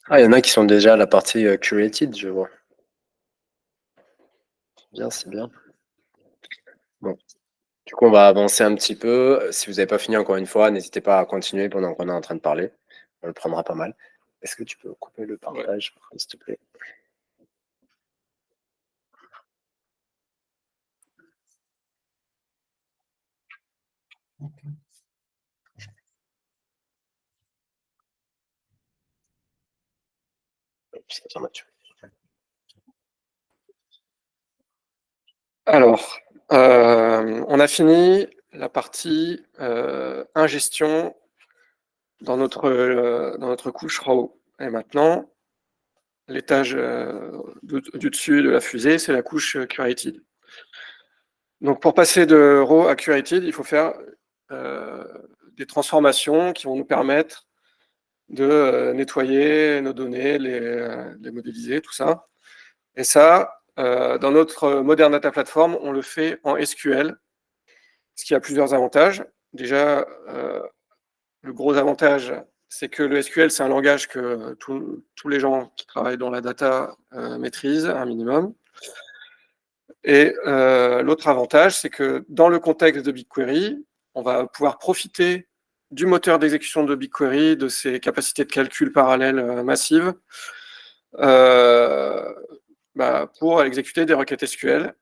Speaker 2: Ah, il y en a qui sont déjà à la partie curated, je vois. Bien, c'est bien. Bon. Du coup, on va avancer un petit peu. Si vous n'avez pas fini encore une fois, n'hésitez pas à continuer pendant qu'on est en train de parler. On le prendra pas mal. Est-ce que tu peux couper le partage, s'il te plaît?
Speaker 4: Alors, on a fini la partie ingestion dans notre couche RAW. Et maintenant, l'étage du dessus de la fusée, c'est la couche curated. Donc, pour passer de RAW à curated, il faut faire des transformations qui vont nous permettre de nettoyer nos données, les modéliser, tout ça. Et ça, dans notre Modern Data Platform, on le fait en SQL, ce qui a plusieurs avantages. Déjà, le gros avantage, c'est que le SQL, c'est un langage que tous les gens qui travaillent dans la data maîtrisent un minimum. Et l'autre avantage, c'est que dans le contexte de BigQuery, on va pouvoir profiter du moteur d'exécution de BigQuery, de ses capacités de calcul parallèles massives, pour exécuter des requêtes SQL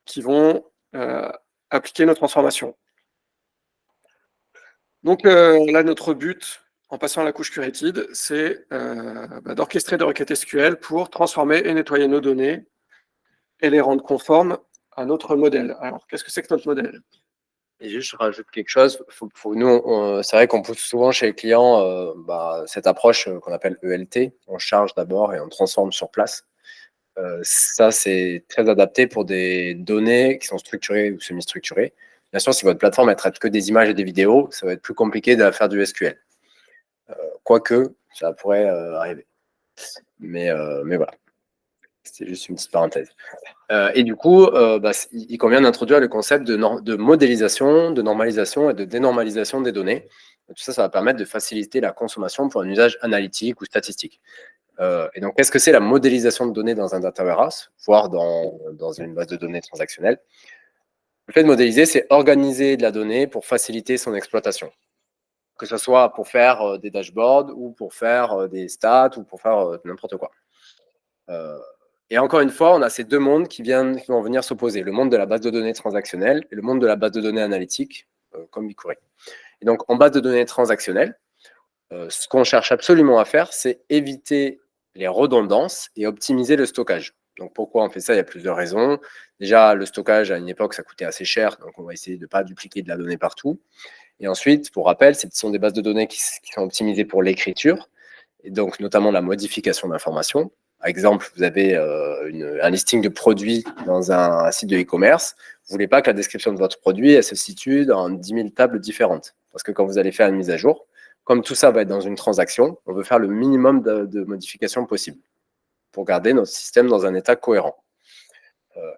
Speaker 4: qui vont appliquer nos transformations. Donc là, notre but, en passant à la couche curated, c'est d'orchestrer des requêtes SQL pour transformer et nettoyer nos données et les rendre conformes à notre modèle. Alors, qu'est-ce que c'est que notre modèle?
Speaker 2: Et juste, je rajoute quelque chose. Nous, c'est vrai qu'on pousse souvent chez les clients cette approche qu'on appelle ELT. On charge d'abord et on transforme sur place. Ça, c'est très adapté pour des données qui sont structurées ou semi-structurées. Bien sûr, si votre plateforme ne traite que des images et des vidéos, ça va être plus compliqué de faire du SQL. Quoique, ça pourrait arriver. Mais voilà, c'est juste une petite parenthèse. Et du coup, il convient d'introduire le concept de modélisation, de normalisation et de dénormalisation des données. Tout ça, ça va permettre de faciliter la consommation pour un usage analytique ou statistique. Et donc, qu'est-ce que c'est la modélisation de données dans un data warehouse, voire dans une base de données transactionnelle? Le fait de modéliser, c'est organiser de la donnée pour faciliter son exploitation. Que ce soit pour faire des dashboards ou pour faire des stats ou pour faire n'importe quoi. Et encore une fois, on a ces deux mondes qui vont venir s'opposer. Le monde de la base de données transactionnelle et le monde de la base de données analytique, comme BigQuery. Et donc, en base de données transactionnelle, ce qu'on cherche absolument à faire, c'est éviter les redondances et optimiser le stockage. Donc, pourquoi on fait ça? Il y a plusieurs raisons. Déjà, le stockage, à une époque, ça coûtait assez cher, donc on va essayer de ne pas dupliquer de la donnée partout. Et ensuite, pour rappel, ce sont des bases de données qui sont optimisées pour l'écriture, et donc notamment la modification d'informations. Par exemple, vous avez un listing de produits dans un site de e-commerce. Vous ne voulez pas que la description de votre produit elle se situe dans 10 000 tables différentes. Parce que quand vous allez faire une mise à jour, comme tout ça va être dans une transaction, on veut faire le minimum de modifications possible pour garder notre système dans un état cohérent.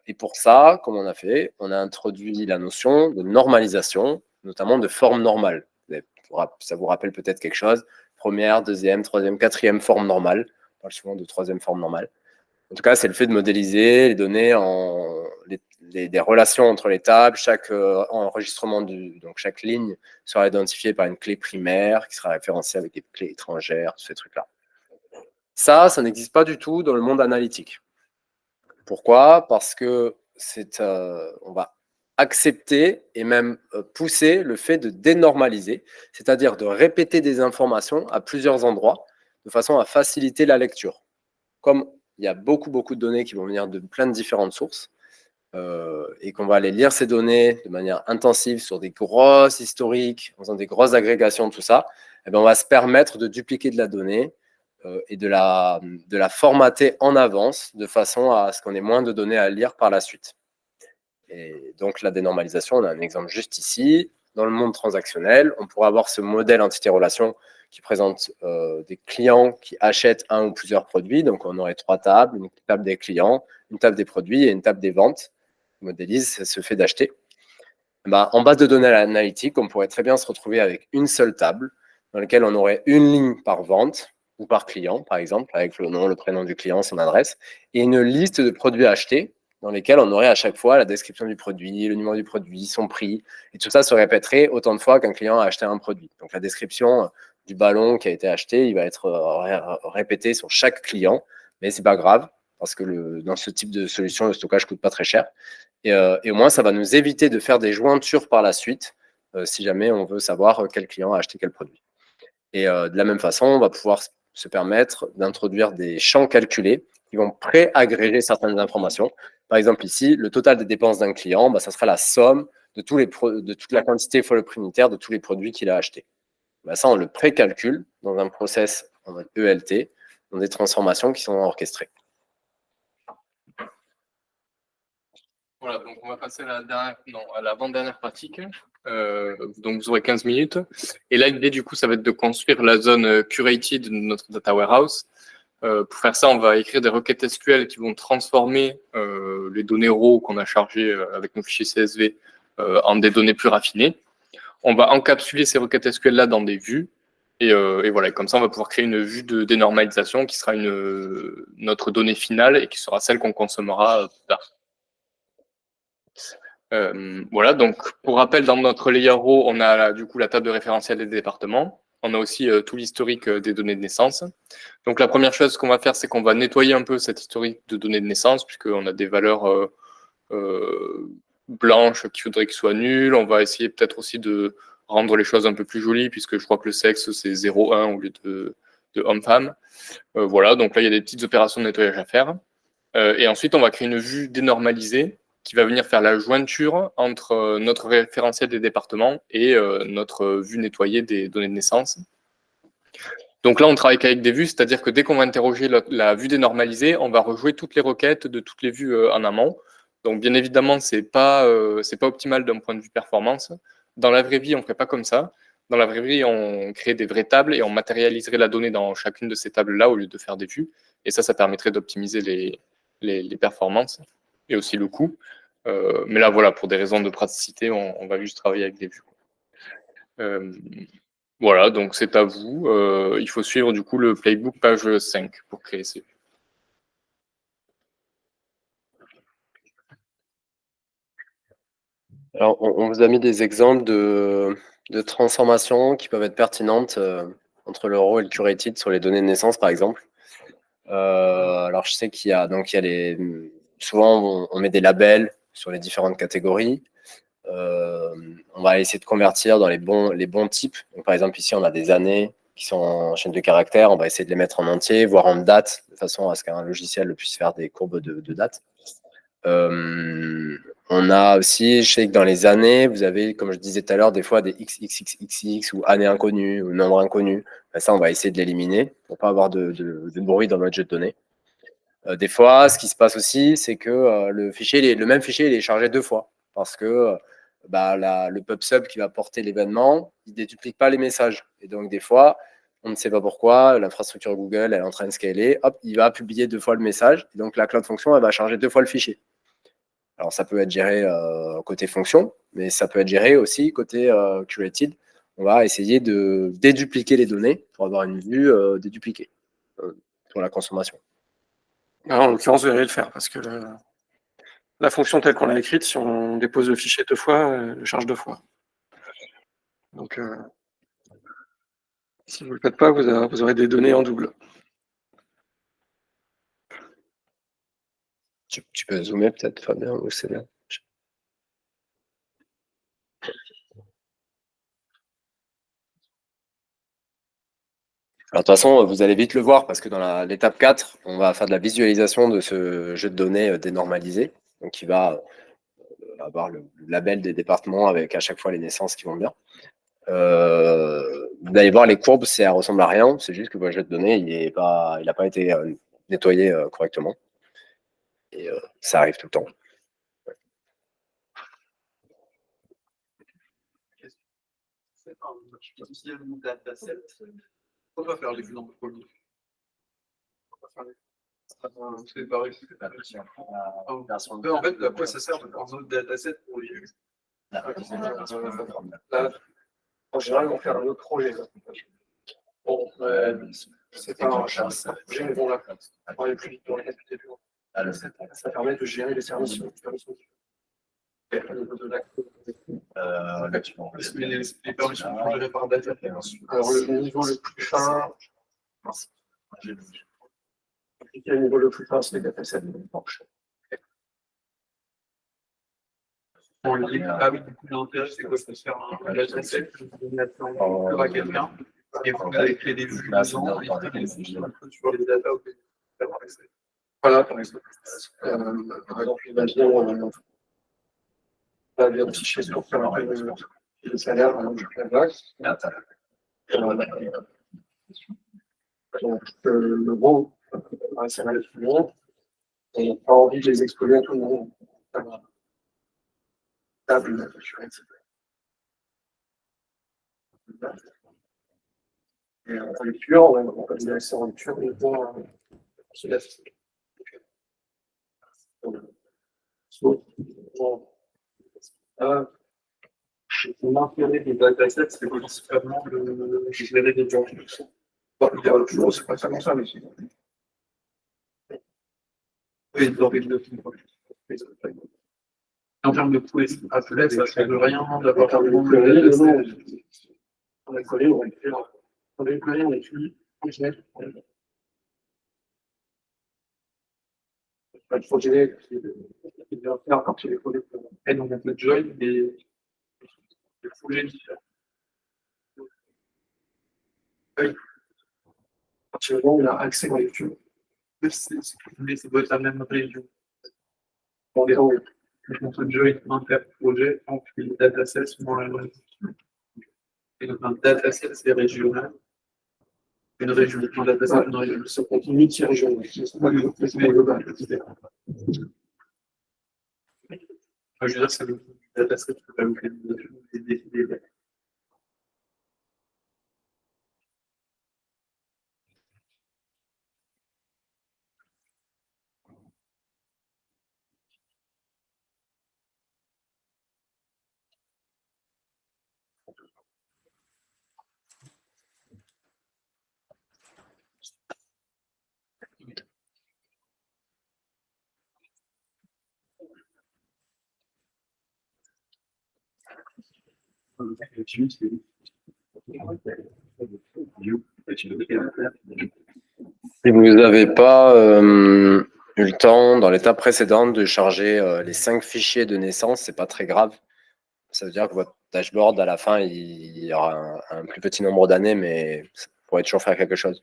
Speaker 2: Et pour ça, comme on a fait, on a introduit la notion de normalisation, notamment de forme normale. Ça vous rappelle peut-être quelque chose. Première, deuxième, troisième, quatrième forme normale. On parle souvent de troisième forme normale. En tout cas, c'est le fait de modéliser les données des relations entre les tables. Chaque enregistrement, donc chaque ligne sera identifiée par une clé primaire qui sera référencée avec des clés étrangères, tous ces trucs-là. Ça n'existe pas du tout dans le monde analytique. Pourquoi? Parce que on va accepter et même pousser le fait de dénormaliser, c'est-à-dire de répéter des informations à plusieurs endroits de façon à faciliter la lecture. Comme il y a beaucoup de données qui vont venir de plein de différentes sources et qu'on va aller lire ces données de manière intensive sur des grosses historiques, en faisant des grosses agrégations, tout ça, eh bien, on va se permettre de dupliquer de la donnée et de la formater en avance de façon à ce qu'on ait moins de données à lire par la suite. Et donc, la dénormalisation, on a un exemple juste ici. Dans le monde transactionnel, on pourrait avoir ce modèle entité-relation qui présente des clients qui achètent un ou plusieurs produits. Donc, on aurait 3 tables, une table des clients, une table des produits et une table des ventes. On modélise ce fait d'acheter. En base de données analytiques, on pourrait très bien se retrouver avec une seule table dans laquelle on aurait une ligne par vente ou par client, par exemple, avec le nom, le prénom du client, son adresse, et une liste de produits achetés dans lesquels on aurait à chaque fois la description du produit, le numéro du produit, son prix, et tout ça se répéterait autant de fois qu'un client a acheté un produit. Donc la description du ballon qui a été acheté, il va être répété sur chaque client, mais c'est pas grave, parce que dans ce type de solution, le stockage coûte pas très cher. Et au moins, ça va nous éviter de faire des jointures par la suite, si jamais on veut savoir quel client a acheté quel produit. Et de la même façon, on va pouvoir se permettre d'introduire des champs calculés qui vont pré-agréger certaines informations. Par exemple, ici, le total des dépenses d'un client, ça sera la somme de toute la quantité follow-up unitaire de tous les produits qu'il a achetés. Ça, on le pré-calcule dans un process en mode ELT, dans des transformations qui sont orchestrées.
Speaker 3: Voilà, donc on va passer à l'avant-dernière pratique. Donc vous aurez 15 minutes. Et là, l'idée du coup, ça va être de construire la zone curated de notre data warehouse. Pour faire ça, on va écrire des requêtes SQL qui vont transformer les données raw qu'on a chargées avec nos fichiers CSV en des données plus raffinées. On va encapsuler ces requêtes SQL là dans des vues. Et voilà, comme ça, on va pouvoir créer une vue de dénormalisation qui sera notre donnée finale et qui sera celle qu'on consommera plus tard. Voilà, donc pour rappel, dans notre layer raw, on a du coup la table de référentiel des départements. On a aussi tout l'historique des données de naissance. Donc la première chose qu'on va faire, c'est qu'on va nettoyer un peu cet historique de données de naissance, puisqu'on a des valeurs blanches qu'il faudrait qu'elles soient nulles. On va essayer peut-être aussi de rendre les choses un peu plus jolies, puisque je crois que le sexe, c'est 0,1 au lieu de homme-femme. Voilà, donc là, il y a des petites opérations de nettoyage à faire. Et ensuite, on va créer une vue dénormalisée qui va venir faire la jointure entre notre référentiel des départements et notre vue nettoyée des données de naissance. Donc là, on travaille qu'avec des vues, c'est-à-dire que dès qu'on va interroger la vue dénormalisée, on va rejouer toutes les requêtes de toutes les vues en amont. Donc, bien évidemment, c'est pas optimal d'un point de vue performance. Dans la vraie vie, on ne ferait pas comme ça. Dans la vraie vie, on crée des vraies tables et on matérialiserait la donnée dans chacune de ces tables-là au lieu de faire des vues. Et ça permettrait d'optimiser les performances et aussi le coût. Mais là, voilà, pour des raisons de praticité, on va juste travailler avec des vues. Voilà, donc c'est à vous. Il faut suivre du coup le playbook page 5 pour créer ces vues.
Speaker 2: Alors, on vous a mis des exemples de transformations qui peuvent être pertinentes entre le raw et le curated sur les données de naissance, par exemple. Alors, je sais qu'il y a souvent on met des labels sur les différentes catégories. On va essayer de convertir dans les bons types. Donc, par exemple, ici, on a des années qui sont en chaîne de caractères. On va essayer de les mettre en entier, voire en date, de façon à ce qu'un logiciel puisse faire des courbes de date. On a aussi, je sais que dans les années, vous avez, comme je disais tout à l'heure, des fois des XXXX ou années inconnues ou nombres inconnus. Ça, on va essayer de l'éliminer pour pas avoir de bruit dans notre jeu de données. Des fois, ce qui se passe aussi, c'est que le même fichier, il est chargé 2 fois parce que le pub-sub qui va porter l'événement, il ne déduplique pas les messages. Et donc, des fois, on ne sait pas pourquoi, l'infrastructure Google, elle est en train de scaler, hop, il va publier 2 fois le message. Et donc, la Cloud Function, elle va charger 2 fois le fichier. Alors, ça peut être géré côté fonction, mais ça peut être géré aussi côté curated. On va essayer de dédupliquer les données pour avoir une vue dédupliquée pour la consommation.
Speaker 4: Alors, en l'occurrence, vous allez le faire parce que la fonction telle qu'on l'a écrite, si on dépose le fichier 2 fois, elle le charge 2 fois. Donc, si vous ne le faites pas, vous aurez des données en double.
Speaker 2: Tu peux zoomer peut-être, Fabien, ou c'est bien. Alors, de toute façon, vous allez vite le voir parce que dans l'étape 4, on va faire de la visualisation de ce jeu de données dénormalisé. Donc, il va avoir le label des départements avec à chaque fois les naissances qui vont bien. Vous allez voir les courbes, ça ressemble à rien. C'est juste que votre jeu de données, il n'a pas été nettoyé correctement. Et ça arrive tout le temps.
Speaker 1: Pourquoi faire les vues dans le premier? C'est pareil. En fait, à quoi ça sert de faire un autre dataset pour les vues?
Speaker 4: En général, on va faire un autre projet. Bon, c'est pas un chasse. J'ai bon là. On est plus vite dans les début. Ça permet de gérer les services.
Speaker 1: Les permissions sont gérées par data.
Speaker 4: Alors, le niveau le plus fin, le niveau le plus fin, c'est les datasets.
Speaker 1: Ah oui, du coup, l'intérêt, c'est quoi? C'est de faire un dataset, à quelqu'un, et vous allez créer des vues dedans, et créer des fichiers sur les data.
Speaker 4: Voilà, par exemple. Par exemple, il va bien un fichier pour faire un peu le salaire, la vague. Donc, le gros, ça va être tout le monde. On n'a pas envie de les exposer à tout le monde. Table, et en lecture, on va dire ça en lecture, et pour se laisser.
Speaker 1: L'intérêt des datasets, c'est principalement de gérer des gens.
Speaker 4: C'est pas seulement ça, mais c'est.
Speaker 1: Oui, en termes de coût, après, ça ne sert de rien d'avoir un bon dataset.
Speaker 4: On a collé, on a écrit, on a écrit, on a écrit, il faut gérer, il doit faire quand il est collé.
Speaker 1: Et donc, on peut join des projets différents.
Speaker 4: Actuellement, on a accès à YouTube.
Speaker 1: Mais ça doit être la même région.
Speaker 4: On
Speaker 1: peut join inter-projet entre les datasets dans la région. Et donc, un dataset, c'est régional. Une région, un dataset, une région.
Speaker 4: se continue de ces régions. C'est pas global.
Speaker 1: Je veux dire, c'est le dataset que la localisation des.
Speaker 2: Si vous n'avez pas eu le temps dans l'étape précédente de charger les 5 fichiers de naissance, c'est pas très grave. Ça veut dire que votre dashboard, à la fin, il y aura un plus petit nombre d'années, mais ça pourrait toujours faire quelque chose.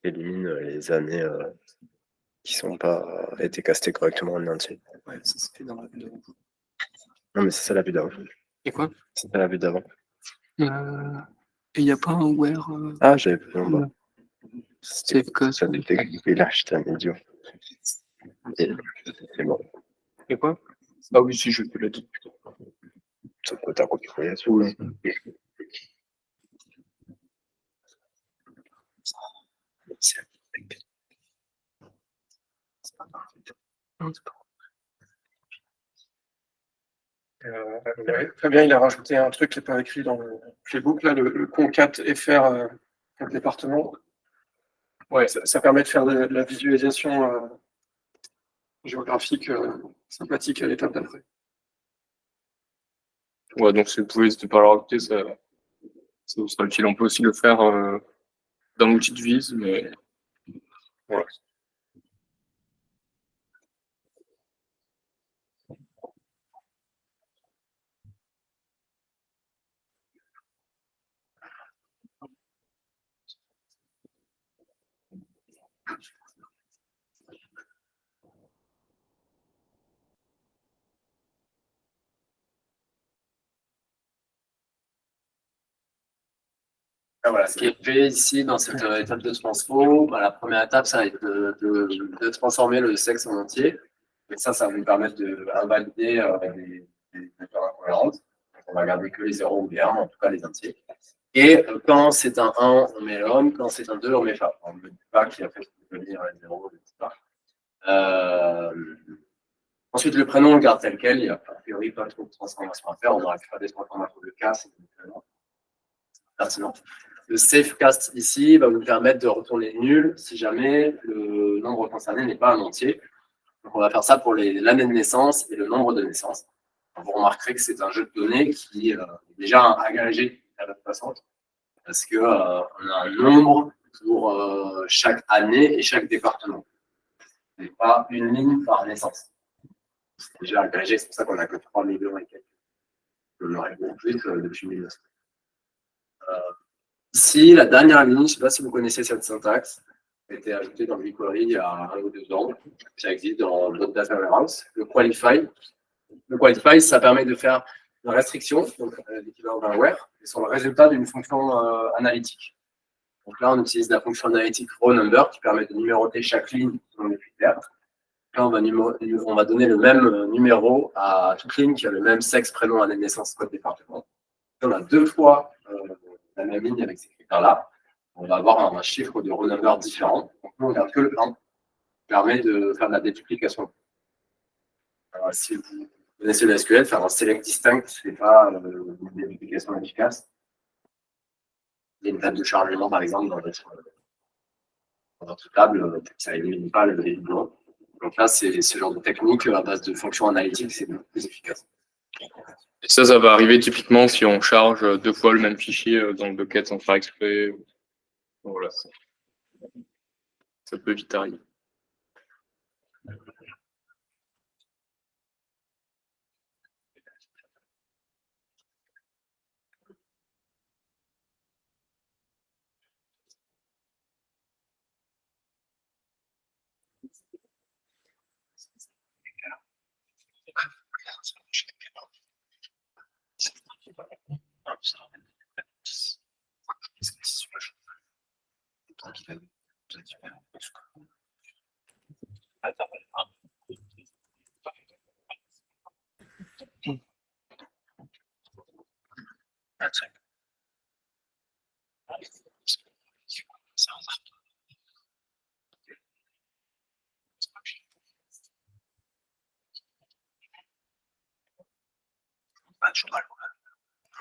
Speaker 2: Élimine les années qui sont pas été castées correctement en entier.
Speaker 4: Ouais, ça se fait dans la vue d'avant.
Speaker 2: Non, mais c'est ça la vue d'avant.
Speaker 4: Et quoi?
Speaker 2: C'est pas la vue d'avant.
Speaker 4: Et il n'y a pas un where
Speaker 2: Ah, j'avais plus en bas.
Speaker 4: save cost.
Speaker 2: Ça était grippé là, j'étais un idiot. C'est bon.
Speaker 3: Et quoi? Ah oui, si, je peux le dire.
Speaker 2: Ça peut être copié sous là.
Speaker 4: Fabien, il a rajouté un truc qui n'est pas écrit dans le playbook, là, le concat FR département.
Speaker 3: Ouais.
Speaker 4: Ça permet de faire de la visualisation géographique sympathique à l'étape d'après.
Speaker 3: Ouais, donc si vous pouvez, n'hésitez pas à le rajouter, ça vous sera utile. On peut aussi le faire dans l'outil de vise, mais voilà.
Speaker 5: Voilà, ce qui est fait ici dans cette étape de transfo, la première étape, ça va être de transformer le sexe en entier. Et ça va nous permettre de invalider des valeurs incohérentes. On va garder que les 0 ou les 1, en tout cas les entiers. Et quand c'est un 1, on met l'homme, quand c'est un 2, on met femme. On ne dit pas qu'il a fait venir les 0, etc. Ensuite, le prénom, on le garde tel quel. Il n'y a a priori pas trop de transformation à faire. On aura fait des transformations de cas, c'est pertinent. Le safe cast ici va vous permettre de retourner nul si jamais le nombre concerné n'est pas un entier. Donc on va faire ça pour l'année de naissance et le nombre de naissance. Vous remarquerez que c'est un jeu de données qui est déjà agrégé à la façon, parce qu'on a un nombre pour chaque année et chaque département. Ce n'est pas une ligne par naissance. C'est déjà agrégé, c'est pour ça qu'on n'a que 3 millions et quelques. On aurait beaucoup plus depuis 1900. Ici, la dernière ligne, je ne sais pas si vous connaissez cette syntaxe, a été ajoutée dans BigQuery il y a 1 ou 2 ans. Ça existe dans d'autres data warehouse. Le qualify. Le qualify, ça permet de faire une restriction, donc l'équivalent d'un where, sur le résultat d'une fonction analytique. Donc là, on utilise la fonction analytique row number qui permet de numéroter chaque ligne selon les critères. Là, on va donner le même numéro à toute ligne qui a le même sexe, prénom, année de naissance, code département. On a 2 fois la même ligne avec ces critères-là. On va avoir un chiffre de row number différent. Donc, nous, on ne garde que le 1. Ça permet de faire de la déduplication. Alors, si vous connaissez le SQL, faire un select distinct, ce n'est pas une déduplication efficace. Il y a une table de chargement, par exemple, dans notre table, ça n'élimine pas le doublement. Donc là, c'est ce genre de technique à base de fonctions analytiques, c'est beaucoup plus efficace.
Speaker 3: Et ça va arriver typiquement si on charge 2 fois le même fichier dans le bucket sans faire exprès. Voilà, ça peut vite arriver.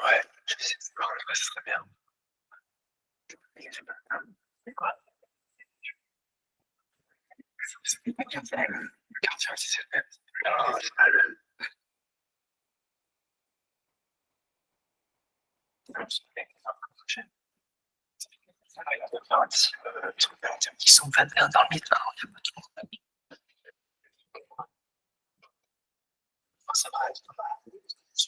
Speaker 2: Ouais, je sais, ça serait bien. Ils sont 21 dans le mythe. Ça va être pas mal. Je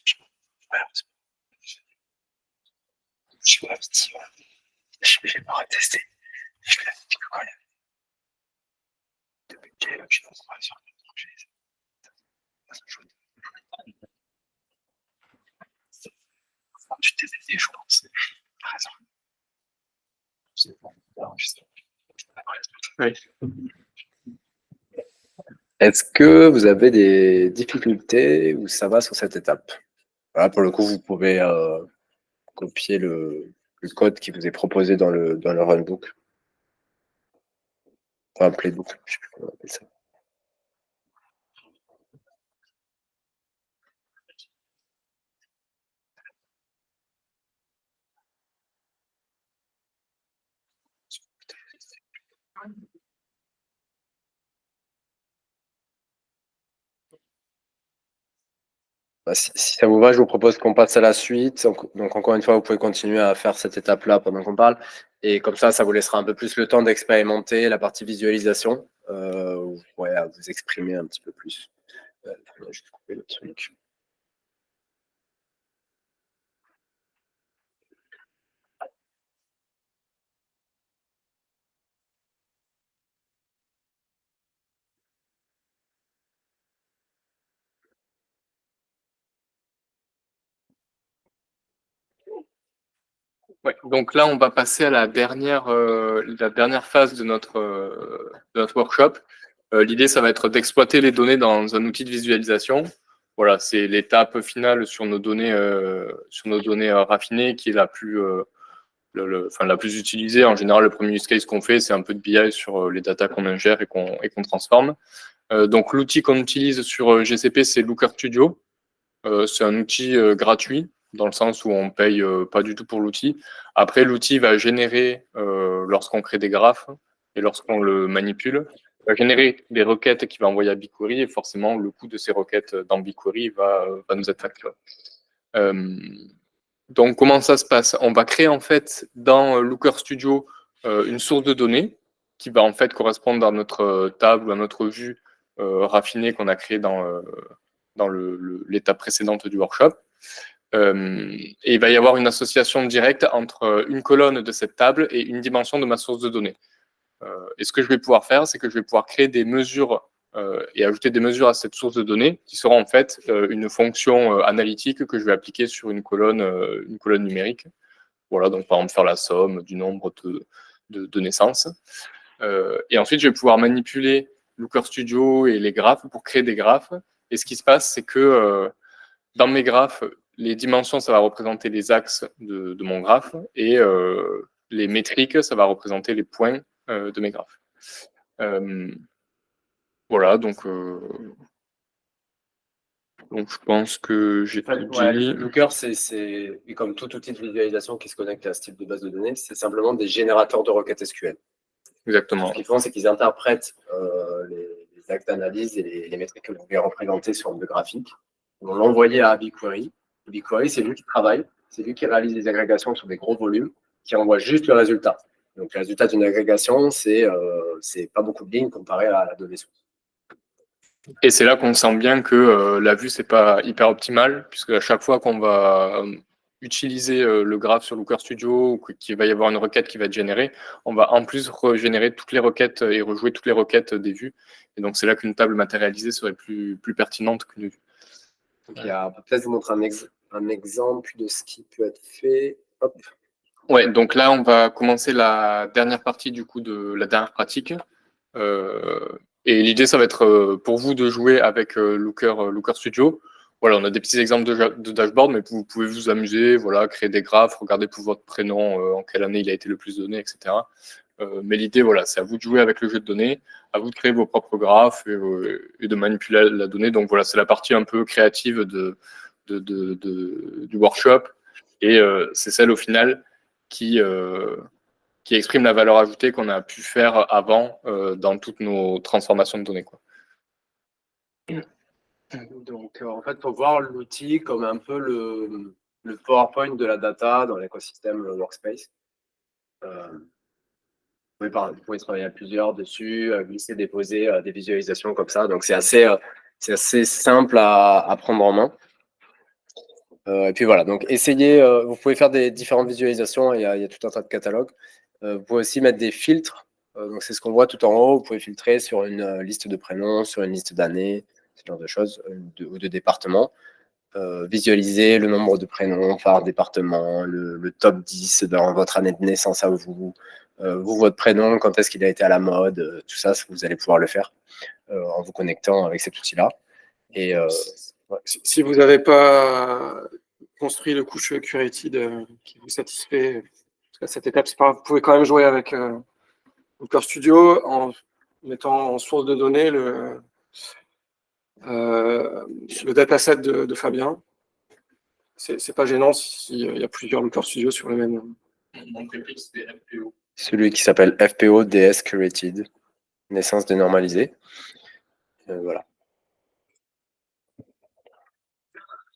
Speaker 2: suis pas petit, je vais pas retester. Je vais dire que quand il y a de budget, je pense qu'on va sur le projet. Tu t'es aidé, je pense. T'as raison. C'est bon.
Speaker 3: Oui.
Speaker 2: Est-ce que vous avez des difficultés ou ça va sur cette étape? Voilà, pour le coup, vous pouvez copier le code qui vous est proposé dans le runbook. Enfin, un playbook, je sais plus comment on appelle ça. Bah, si ça vous va, je vous propose qu'on passe à la suite. Donc, encore une fois, vous pouvez continuer à faire cette étape-là pendant qu'on parle. Et comme ça vous laissera un peu plus le temps d'expérimenter la partie visualisation. Où vous pourrez vous exprimer un petit peu plus. Je vais juste couper le truc.
Speaker 3: Ouais, donc là, on va passer à la dernière phase de notre workshop. L'idée, ça va être d'exploiter les données dans un outil de visualisation. Voilà, c'est l'étape finale sur nos données raffinées qui est la plus la plus utilisée. En général, le premier use case qu'on fait, c'est un peu de BI sur les datas qu'on ingère et qu'on transforme. Donc l'outil qu'on utilise sur GCP, c'est Looker Studio. C'est un outil gratuit, dans le sens où on paye pas du tout pour l'outil. Après, l'outil va générer, lorsqu'on crée des graphes et lorsqu'on le manipule, va générer des requêtes qu'il va envoyer à BigQuery, et forcément, le coût de ces requêtes dans BigQuery va nous être facturé. Donc, comment ça se passe? On va créer en fait dans Looker Studio une source de données qui va en fait correspondre à notre table ou à notre vue raffinée qu'on a créée dans l'étape précédente du workshop. Et il va y avoir une association directe entre une colonne de cette table et une dimension de ma source de données. Et ce que je vais pouvoir faire, c'est que je vais pouvoir créer des mesures et ajouter des mesures à cette source de données qui seront en fait une fonction analytique que je vais appliquer sur une colonne numérique. Voilà, donc par exemple faire la somme du nombre de naissances. Et ensuite, je vais pouvoir manipuler Looker Studio et les graphes pour créer des graphes. Et ce qui se passe, c'est que dans mes graphes, les dimensions, ça va représenter les axes de mon graphe, et les métriques, ça va représenter les points de mes graphes. Voilà, donc je pense que j'ai tout dit.
Speaker 5: Ouais, Looker, c'est comme tout outil de visualisation qui se connecte à ce type de base de données, c'est simplement des générateurs de requêtes SQL.
Speaker 3: Exactement.
Speaker 5: Ce qu'ils font, c'est qu'ils interprètent les axes d'analyse et les métriques que vous voulez représenter sur le graphique. vont l'envoyer à BigQuery. BigQuery, c'est lui qui travaille, c'est lui qui réalise les agrégations sur des gros volumes, qui envoie juste le résultat. Donc, le résultat d'une agrégation, c'est pas beaucoup de lignes comparé à la donnée source.
Speaker 3: Et c'est là qu'on sent bien que la vue, c'est pas hyper optimal, puisque à chaque fois qu'on va utiliser le graphe sur Looker Studio, ou qu'il va y avoir une requête qui va être générée, on va en plus régénérer toutes les requêtes et rejouer toutes les requêtes des vues. Et donc, c'est là qu'une table matérialisée serait plus pertinente qu'une vue.
Speaker 5: Donc, peut-être vous montrer un exemple de ce qui peut être fait. Hop.
Speaker 3: Ouais, donc là, on va commencer la dernière partie du coup de la dernière pratique. Et l'idée, ça va être pour vous de jouer avec Looker Studio. Voilà, on a des petits exemples de dashboard, mais vous pouvez vous amuser, voilà, créer des graphes, regarder pour votre prénom, en quelle année il a été le plus donné, etc. Mais l'idée, voilà, c'est à vous de jouer avec le jeu de données, à vous de créer vos propres graphes et de manipuler la donnée. Donc voilà, c'est la partie un peu créative du workshop. Et c'est celle au final qui exprime la valeur ajoutée qu'on a pu faire avant dans toutes nos transformations de données, quoi.
Speaker 5: Donc, en fait, il faut voir l'outil comme un peu le PowerPoint de la data dans l'écosystème Workspace. Vous pouvez travailler à plusieurs dessus, glisser, déposer des visualisations comme ça. Donc, c'est assez simple à prendre en main. Et puis voilà, donc essayez, vous pouvez faire des différentes visualisations, il y a tout un tas de catalogues. Vous pouvez aussi mettre des filtres, donc c'est ce qu'on voit tout en haut, vous pouvez filtrer sur une liste de prénoms, sur une liste d'années, ce genre de choses, ou de départements. Visualiser le nombre de prénoms par département, le top 10 dans votre année de naissance à vous, votre prénom, quand est-ce qu'il a été à la mode, tout ça, vous allez pouvoir le faire en vous connectant avec cet outil-là. Et
Speaker 4: ouais. Si vous n'avez pas construit le couche curated qui vous satisfait, à cette étape, c'est pas grave, vous pouvez quand même jouer avec Looker Studio en mettant en source de données le dataset de Fabien. C'est pas gênant s'il y a plusieurs Looker Studio sur le même.
Speaker 2: Celui qui s'appelle FPO DS Curated, naissance dénormalisée. Voilà.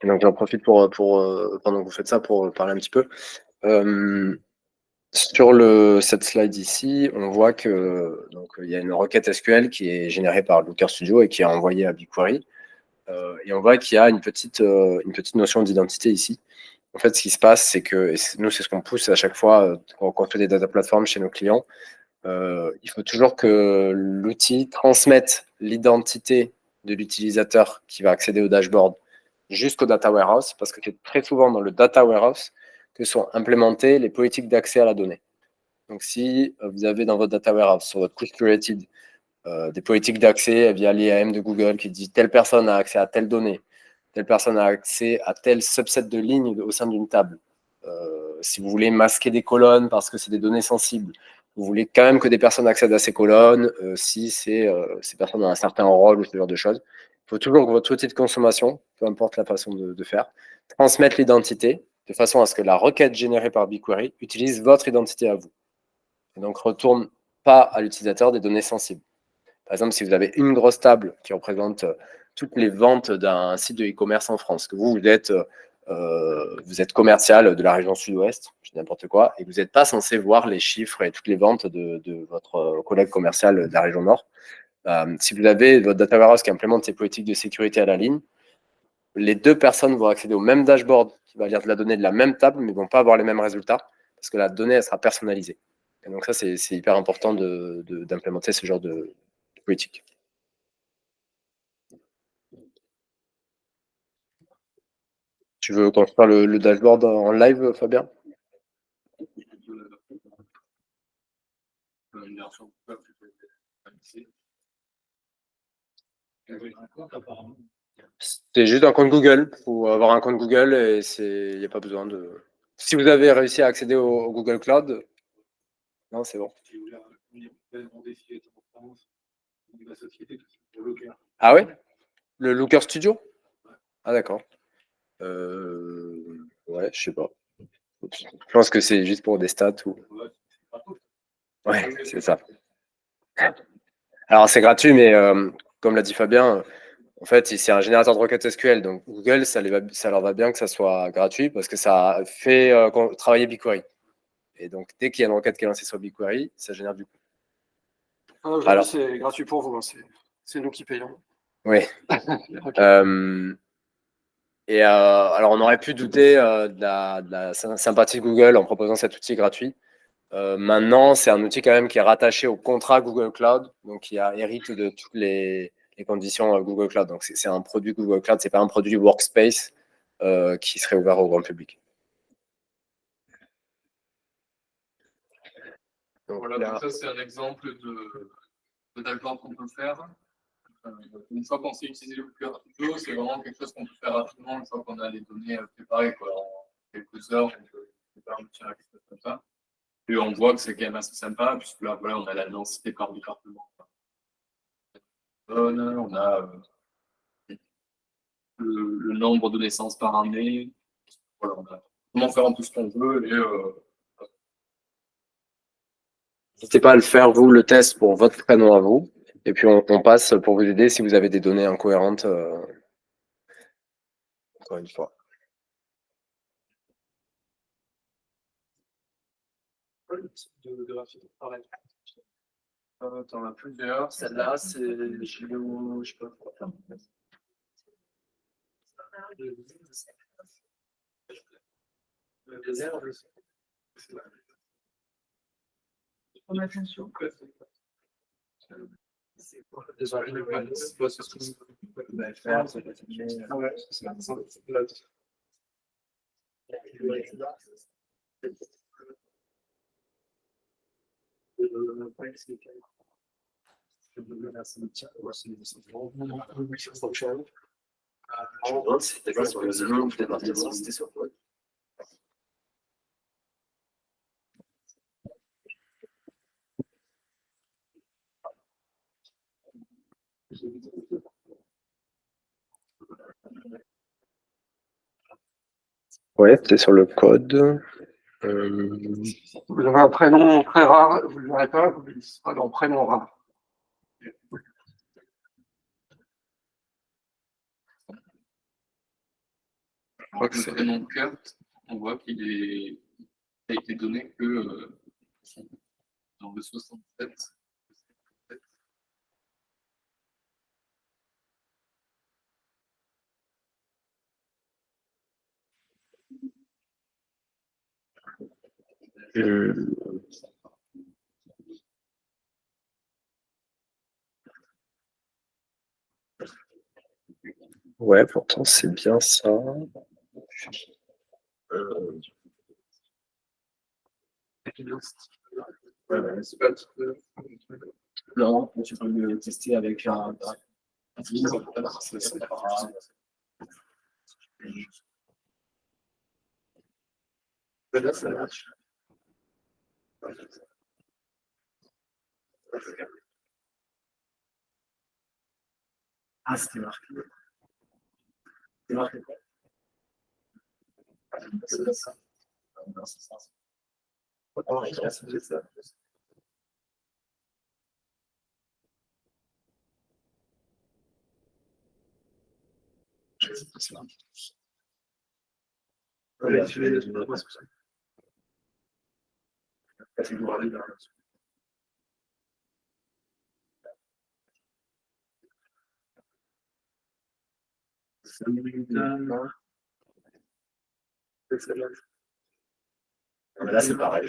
Speaker 2: Et donc j'en profite pour pendant que vous faites ça pour parler un petit peu. Sur cette slide ici, on voit que donc il y a une requête SQL qui est générée par Looker Studio et qui est envoyée à BigQuery. Et on voit qu'il y a une petite notion d'identité ici. En fait, ce qui se passe, c'est que nous, c'est ce qu'on pousse à chaque fois quand on fait des data platforms chez nos clients. Il faut toujours que l'outil transmette l'identité de l'utilisateur qui va accéder au dashboard jusqu'au data warehouse, parce que c'est très souvent dans le data warehouse que sont implémentées les politiques d'accès à la donnée. Donc, si vous avez dans votre data warehouse, sur votre couche curated, des politiques d'accès via l'IAM de Google qui dit telle personne a accès à telle donnée, telle personne a accès à tel subset de lignes au sein d'une table. Si vous voulez masquer des colonnes parce que c'est des données sensibles, vous voulez quand même que des personnes accèdent à ces colonnes si ces personnes ont un certain rôle ou ce genre de choses. Il faut toujours que votre outil de consommation, peu importe la façon de faire, transmette l'identité de façon à ce que la requête générée par BigQuery utilise votre identité à vous. Et donc, retourne pas à l'utilisateur des données sensibles. Par exemple, si vous avez une grosse table qui représente toutes les ventes d'un site de e-commerce en France, que vous êtes commercial de la région sud-ouest, je dis n'importe quoi, et que vous n'êtes pas censé voir les chiffres et toutes les ventes de votre collègue commercial de la région nord. Si vous avez votre data warehouse qui implémente ces politiques de sécurité à la ligne, les deux personnes vont accéder au même dashboard qui va lire de la donnée de la même table, mais ne vont pas avoir les mêmes résultats parce que la donnée elle sera personnalisée. Et donc ça, c'est hyper important d'implémenter ce genre de politique. Tu veux qu'on fasse le dashboard en live, Fabien? C'est juste un compte Google. Il faut avoir un compte Google et il n'y a pas besoin de. Si vous avez réussi à accéder au Google Cloud, non, c'est bon. Ah ouais? Le Looker Studio? Ah d'accord. Ouais, je sais pas. Je pense que c'est juste pour des stats ou. Ouais, c'est ça. Alors c'est gratuit, mais comme l'a dit Fabien, En fait, c'est un générateur de requêtes SQL. Donc, Google, ça leur va bien que ça soit gratuit parce que ça fait travailler BigQuery. Et donc, dès qu'il y a une requête qui est lancée sur BigQuery, ça génère du coût.
Speaker 4: Aujourd'hui,
Speaker 2: Alors-
Speaker 4: c'est gratuit pour vous, hein, c'est nous qui payons.
Speaker 2: Oui.
Speaker 4: Ok.
Speaker 2: Alors, on aurait pu douter de la sympathie de Google en proposant cet outil gratuit. Maintenant, c'est un outil quand même qui est rattaché au contrat Google Cloud, donc qui hérite de toutes les conditions Google Cloud. Donc, c'est un produit Google Cloud, c'est pas un produit Workspace qui serait ouvert au grand public. Donc,
Speaker 3: Voilà,
Speaker 2: là-
Speaker 3: donc ça c'est un exemple de dashboard qu'on peut faire. Une fois qu'on sait utiliser le Plutôt, c'est vraiment quelque chose qu'on peut faire rapidement une fois qu'on a les données préparées, quoi, en quelques heures, on peut faire un petit quelque comme ça. Et on voit que c'est quand même assez sympa, puisque là, voilà, on a la densité par département. On a le nombre de naissances par année. Voilà, on a comment faire un peu ce qu'on veut. Et,
Speaker 2: N'hésitez pas à le faire, vous, le test pour votre prénom à vous. Et puis, on passe pour vous aider si vous avez des données incohérentes. Encore une fois.
Speaker 1: De graphique, pareil.
Speaker 5: T'en as plusieurs. Celle-là, c'est Géo, je sais pas quoi. Le désert,
Speaker 1: On a attention. C'est quoi désolé, c'est pas ce que vous pouvez faire. Ouais, c'est ça.
Speaker 5: je me demande si c'était pas sur le zéro ou département, c'était sur quoi?
Speaker 2: Ouais, c'est sur le code.
Speaker 4: Vous avez un prénom très rare, vous ne le verrez pas, vous ne serez pas dans prénom rare.
Speaker 3: je crois que le prénom Kurt, on voit qu'il a été donné que dans le 67.
Speaker 2: Ouais, pourtant, c'est bien ça.
Speaker 5: Non, tu peux le tester avec un.
Speaker 1: Là, ça marche.
Speaker 5: Ah, c'était marqué. C'est marqué quoi? C'est ça. Non, c'est ça. Oh, c'est ça.
Speaker 1: Ouais, tu es dans la
Speaker 5: Là, c'est pareil.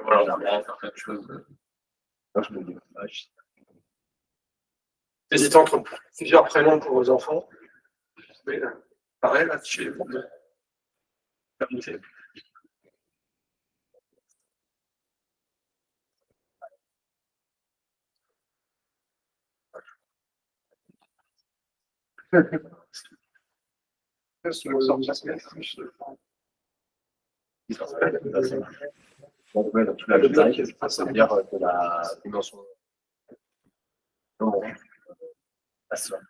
Speaker 5: Voilà, on va faire quelque chose.
Speaker 4: Hésitez entre plusieurs prénoms pour vos enfants. Mais pareil, là, chez les
Speaker 5: Donc, ouais, dans toute la détail, ça veut dire que la dimension. Non, la somme.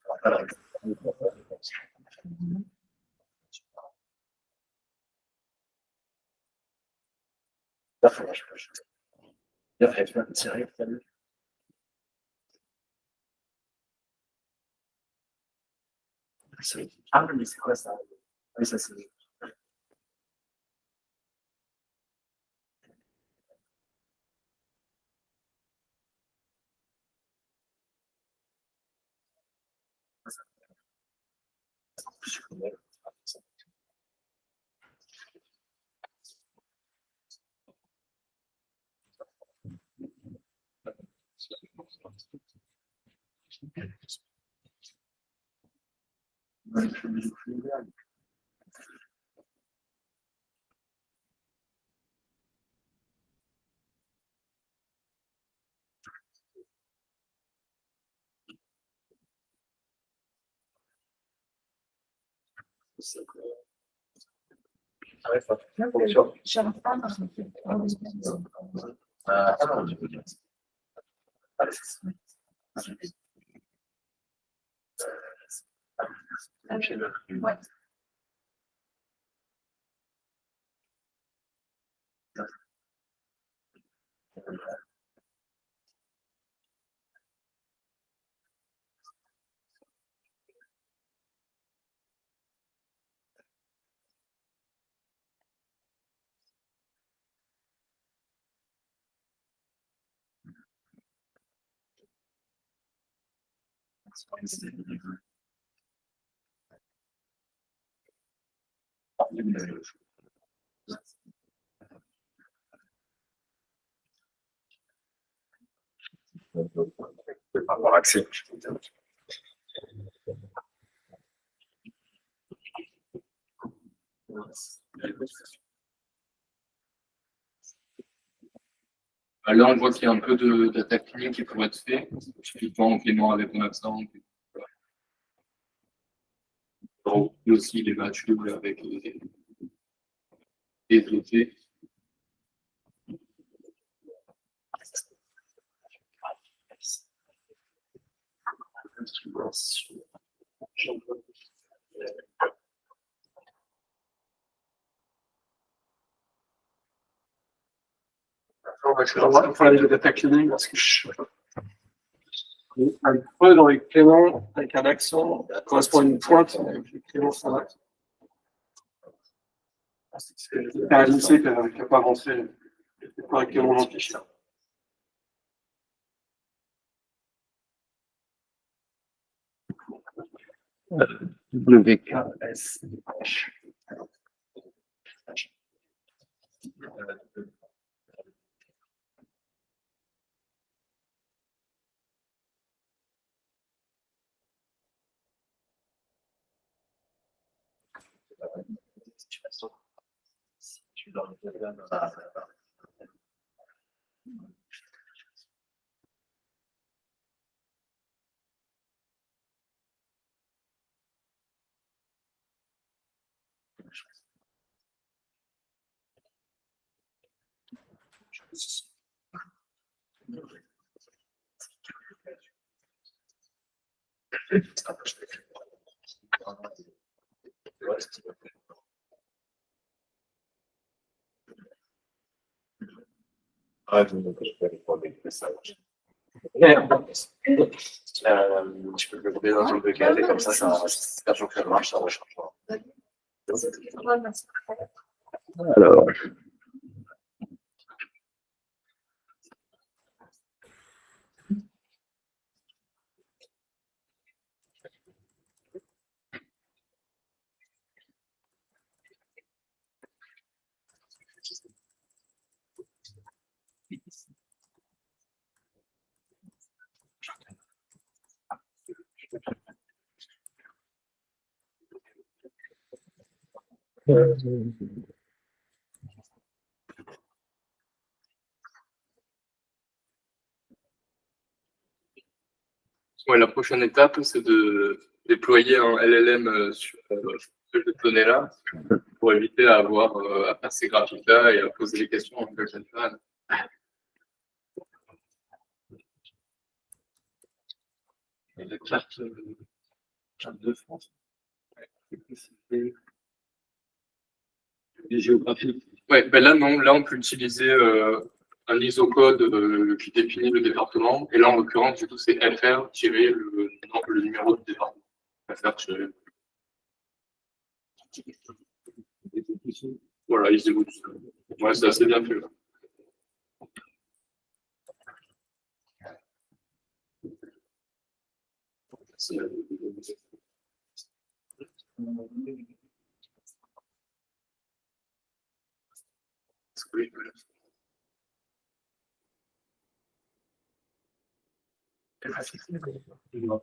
Speaker 5: Ah, mais c'est quoi ça? Oui, ça c'est.
Speaker 6: J'arrive pas à ouais.
Speaker 2: Avoir accès.
Speaker 3: Là, on voit qu'il y a un peu de data cleaning qui pourrait être fait, typiquement en clément avec un accent. Donc, et aussi les matchs avec les dotés.
Speaker 4: On va parler de data cleaning parce que un creux dans les cléments avec un accent correspond à une pointe avec les cléments sans accent. C'est un lycée qui n'a pas avancé correctement dans le fichier.
Speaker 2: WKS.
Speaker 5: Tu peux le couper dans un bucket et comme ça, ça chaque fois que ça marche, ça recharge.
Speaker 2: Alors.
Speaker 3: Ouais, la prochaine étape, c'est de déployer un LLM sur cette donnée-là pour éviter à avoir à faire ces graphiques-là et à poser des questions en quelque sorte.
Speaker 1: La carte de France.
Speaker 5: géographiques.
Speaker 3: Ouais, ben là, non, là, on peut utiliser un isocode qui définit le département. Et là, en l'occurrence, du coup, c'est FR-le numéro du département. FR- Voilà, ils évoluent. Ouais, c'est assez bien fait. Là.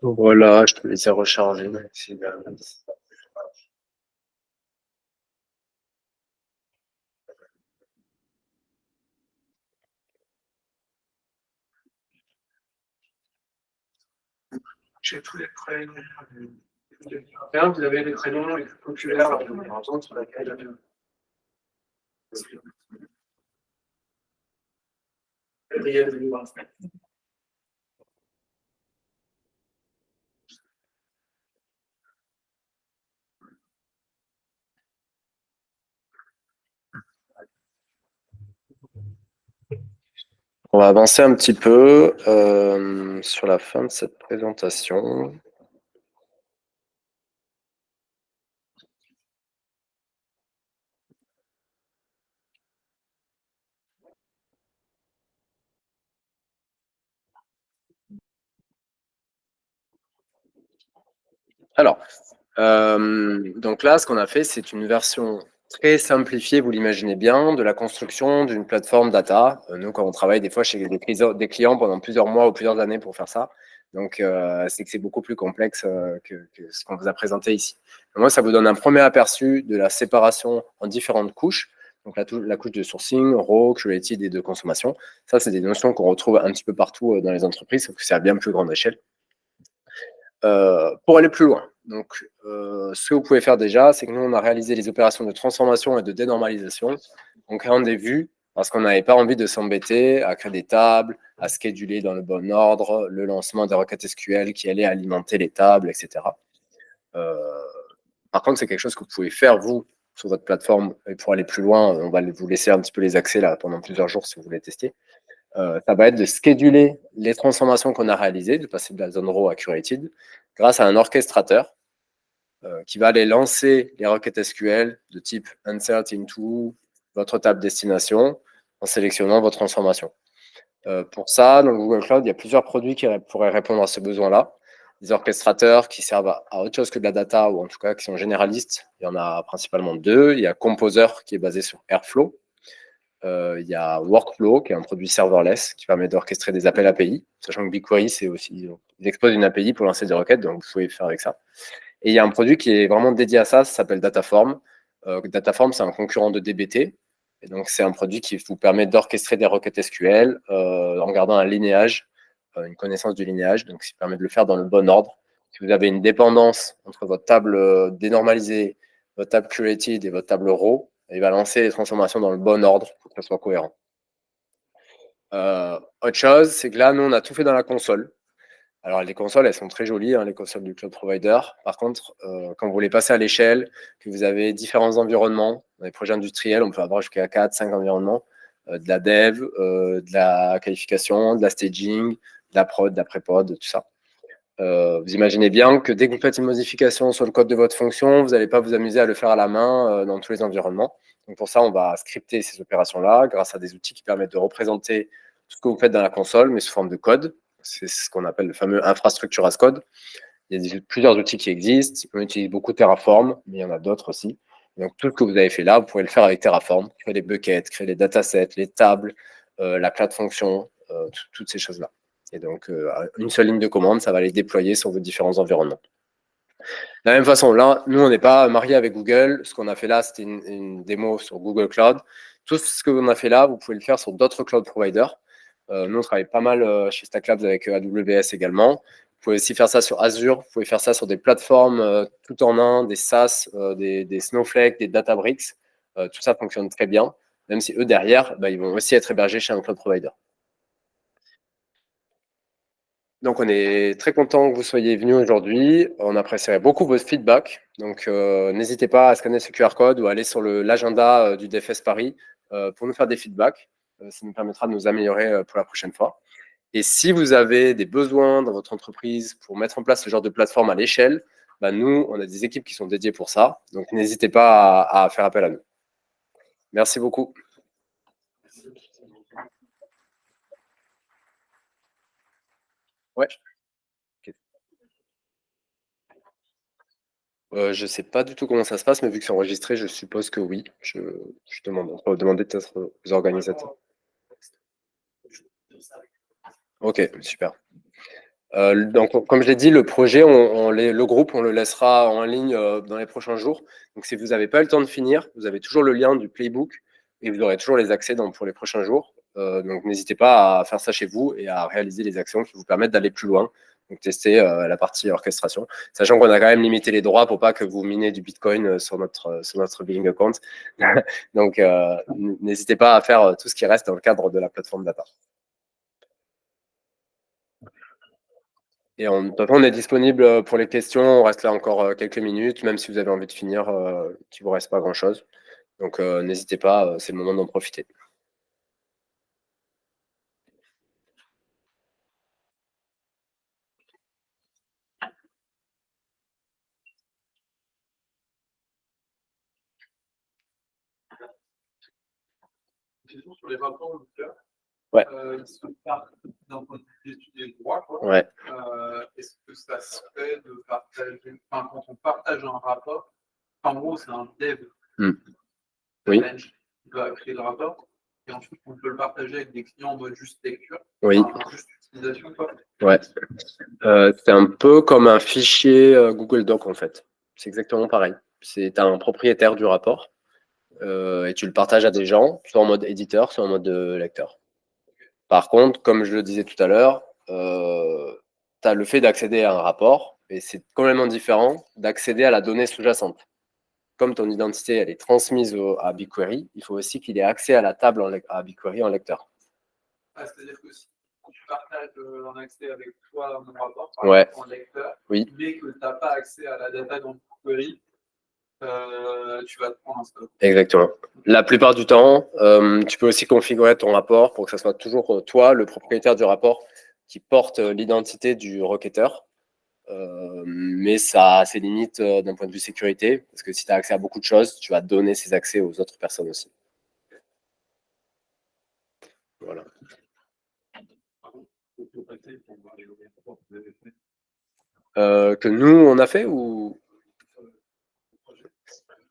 Speaker 2: Voilà, je te laisse recharger.
Speaker 1: J'ai tous les prénoms. Vous avez les prénoms les plus populaires sur laquelle.
Speaker 2: On va avancer un petit peu sur la fin de cette présentation. Alors, donc là, ce qu'on a fait, c'est une version très simplifiée, vous l'imaginez bien, de la construction d'une plateforme data. Nous, quand on travaille des fois chez des clients pendant plusieurs mois ou plusieurs années pour faire ça, donc c'est que c'est beaucoup plus complexe que ce qu'on vous a présenté ici. Moi, ça vous donne un premier aperçu de la séparation en différentes couches. Donc la couche de sourcing, raw, curated et de consommation. Ça, c'est des notions qu'on retrouve un petit peu partout dans les entreprises, sauf que c'est à bien plus grande échelle. Pour aller plus loin, donc, ce que vous pouvez faire déjà, c'est que nous, on a réalisé les opérations de transformation et de dénormalisation en créant des vues parce qu'on n'avait pas envie de s'embêter à créer des tables, à scheduler dans le bon ordre, le lancement des requêtes SQL qui allaient alimenter les tables, etc. Par contre, c'est quelque chose que vous pouvez faire, vous, sur votre plateforme. Et pour aller plus loin, on va vous laisser un petit peu les accès là pendant plusieurs jours si vous voulez tester. Ça va être de scheduler les transformations qu'on a réalisées, de passer de la zone raw à curated, grâce à un orchestrateur qui va aller lancer les requêtes SQL de type insert into votre table destination en sélectionnant votre transformation. Pour ça, dans Google Cloud, il y a plusieurs produits qui pourraient répondre à ce besoin-là. Des orchestrateurs qui servent à autre chose que de la data, ou en tout cas qui sont généralistes. Il y en a principalement deux. Il y a Composer, qui est basé sur Airflow. Il y a Workflow, qui est un produit serverless, qui permet d'orchestrer des appels API, sachant que BigQuery, c'est aussi, ils exposent une API pour lancer des requêtes, donc vous pouvez faire avec ça. Et il y a un produit qui est vraiment dédié à ça s'appelle Dataform. Dataform, c'est un concurrent de DBT. Et donc, c'est un produit qui vous permet d'orchestrer des requêtes SQL en gardant un linéage, une connaissance du linéage, donc ça permet de le faire dans le bon ordre. Si vous avez une dépendance entre votre table dénormalisée, votre table curated et votre table raw, il va lancer les transformations dans le bon ordre pour que ça soit cohérent. Autre chose, c'est que là, nous, on a tout fait dans la console. Alors, les consoles, elles sont très jolies, hein, les consoles du cloud provider. Par contre, quand vous voulez passer à l'échelle, que vous avez différents environnements, dans les projets industriels, on peut avoir jusqu'à 4, 5 environnements, de la dev, de la qualification, de la staging, de la prod, de la pré-prod, tout ça. Vous imaginez bien que dès que vous faites une modification sur le code de votre fonction, vous n'allez pas vous amuser à le faire à la main dans tous les environnements. Donc pour ça, on va scripter ces opérations-là grâce à des outils qui permettent de représenter tout ce que vous faites dans la console, mais sous forme de code. C'est ce qu'on appelle le fameux infrastructure as code. Il y a plusieurs outils qui existent. On utilise beaucoup Terraform, mais il y en a d'autres aussi. Donc tout ce que vous avez fait là, vous pouvez le faire avec Terraform, créer les buckets, créer les datasets, les tables, la plate fonction, toutes ces choses-là. Et donc, une seule ligne de commande, ça va les déployer sur vos différents environnements. De la même façon, là, nous, on n'est pas marié avec Google. Ce qu'on a fait là, c'était une démo sur Google Cloud. Tout ce que l'on a fait là, vous pouvez le faire sur d'autres cloud providers. Nous, on travaille pas mal chez Stack Labs avec AWS également. Vous pouvez aussi faire ça sur Azure. Vous pouvez faire ça sur des plateformes tout en un, des SaaS, des Snowflake, des Databricks. Tout ça fonctionne très bien, même si eux, derrière, ils vont aussi être hébergés chez un cloud provider. Donc, on est très content que vous soyez venus aujourd'hui. On apprécierait beaucoup votre feedback. Donc, n'hésitez pas à scanner ce QR code ou à aller sur l'agenda du DFS Paris pour nous faire des feedbacks. Ça nous permettra de nous améliorer pour la prochaine fois. Et si vous avez des besoins dans votre entreprise pour mettre en place ce genre de plateforme à l'échelle, bah nous, on a des équipes qui sont dédiées pour ça. Donc, n'hésitez pas à faire appel à nous. Merci beaucoup. Ouais. Je ne sais pas du tout comment ça se passe, mais vu que c'est enregistré, je suppose que oui. Je demande. On peut demander peut-être aux organisateurs. Ok, super. Donc, comme je l'ai dit, le projet, le groupe, on le laissera en ligne dans les prochains jours. Donc, si vous n'avez pas eu le temps de finir, vous avez toujours le lien du playbook et vous aurez toujours les accès pour les prochains jours. Donc, n'hésitez pas à faire ça chez vous et à réaliser les actions qui vous permettent d'aller plus loin. Donc, tester la partie orchestration, sachant qu'on a quand même limité les droits pour pas que vous minez du Bitcoin sur notre billing account. Donc, n'hésitez pas à faire tout ce qui reste dans le cadre de la plateforme data. Et de toute façon, on est disponible pour les questions. On reste là encore quelques minutes, même si vous avez envie de finir, qu'il ne vous reste pas grand-chose. Donc, n'hésitez pas, c'est le moment d'en profiter.
Speaker 1: Question sur les rapports,
Speaker 2: Ouais.
Speaker 1: Ils se partent d'un point de vue d'études et de droit, quoi.
Speaker 2: Ouais.
Speaker 1: Est-ce que ça se fait de partager, enfin, quand on partage un rapport, en gros, c'est un dev
Speaker 2: Oui.
Speaker 1: qui va créer le rapport, et ensuite on peut le partager avec des clients en mode juste lecture,
Speaker 2: Oui.
Speaker 1: enfin, juste utilisation, quoi.
Speaker 2: Ouais. C'est un peu comme un fichier Google Doc, en fait. C'est exactement pareil. C'est un propriétaire du rapport et tu le partages à des gens, soit en mode éditeur, soit en mode lecteur. Par contre, comme je le disais tout à l'heure, tu as le fait d'accéder à un rapport et c'est complètement différent d'accéder à la donnée sous-jacente. Comme ton identité elle est transmise à BigQuery, il faut aussi qu'il ait accès à la table à BigQuery en lecteur.
Speaker 1: Ah, c'est-à-dire que si tu partages un accès avec toi dans mon rapport, par
Speaker 2: Ouais.
Speaker 1: exemple, en lecteur,
Speaker 2: Oui.
Speaker 1: mais que tu n'as pas accès à la data dans BigQuery, tu vas te prendre un stop.
Speaker 2: Exactement. La plupart du temps, tu peux aussi configurer ton rapport pour que ce soit toujours toi, le propriétaire du rapport, qui porte l'identité du requêteur. Mais ça a ses limites d'un point de vue sécurité, parce que si tu as accès à beaucoup de choses, tu vas donner ces accès aux autres personnes aussi. Voilà. Que nous, on a fait ou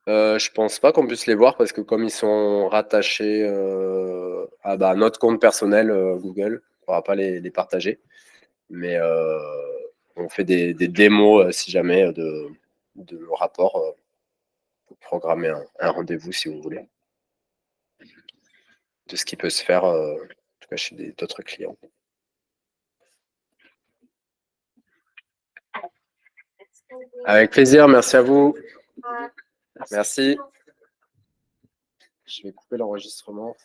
Speaker 2: je pense pas qu'on puisse les voir parce que comme ils sont rattachés à notre compte personnel Google, on ne pourra pas les partager. Mais on fait des démos si jamais de rapports pour programmer un rendez-vous si vous voulez. De ce qui peut se faire en tout cas chez d'autres clients. Avec plaisir, merci à vous. Merci. Je vais couper l'enregistrement.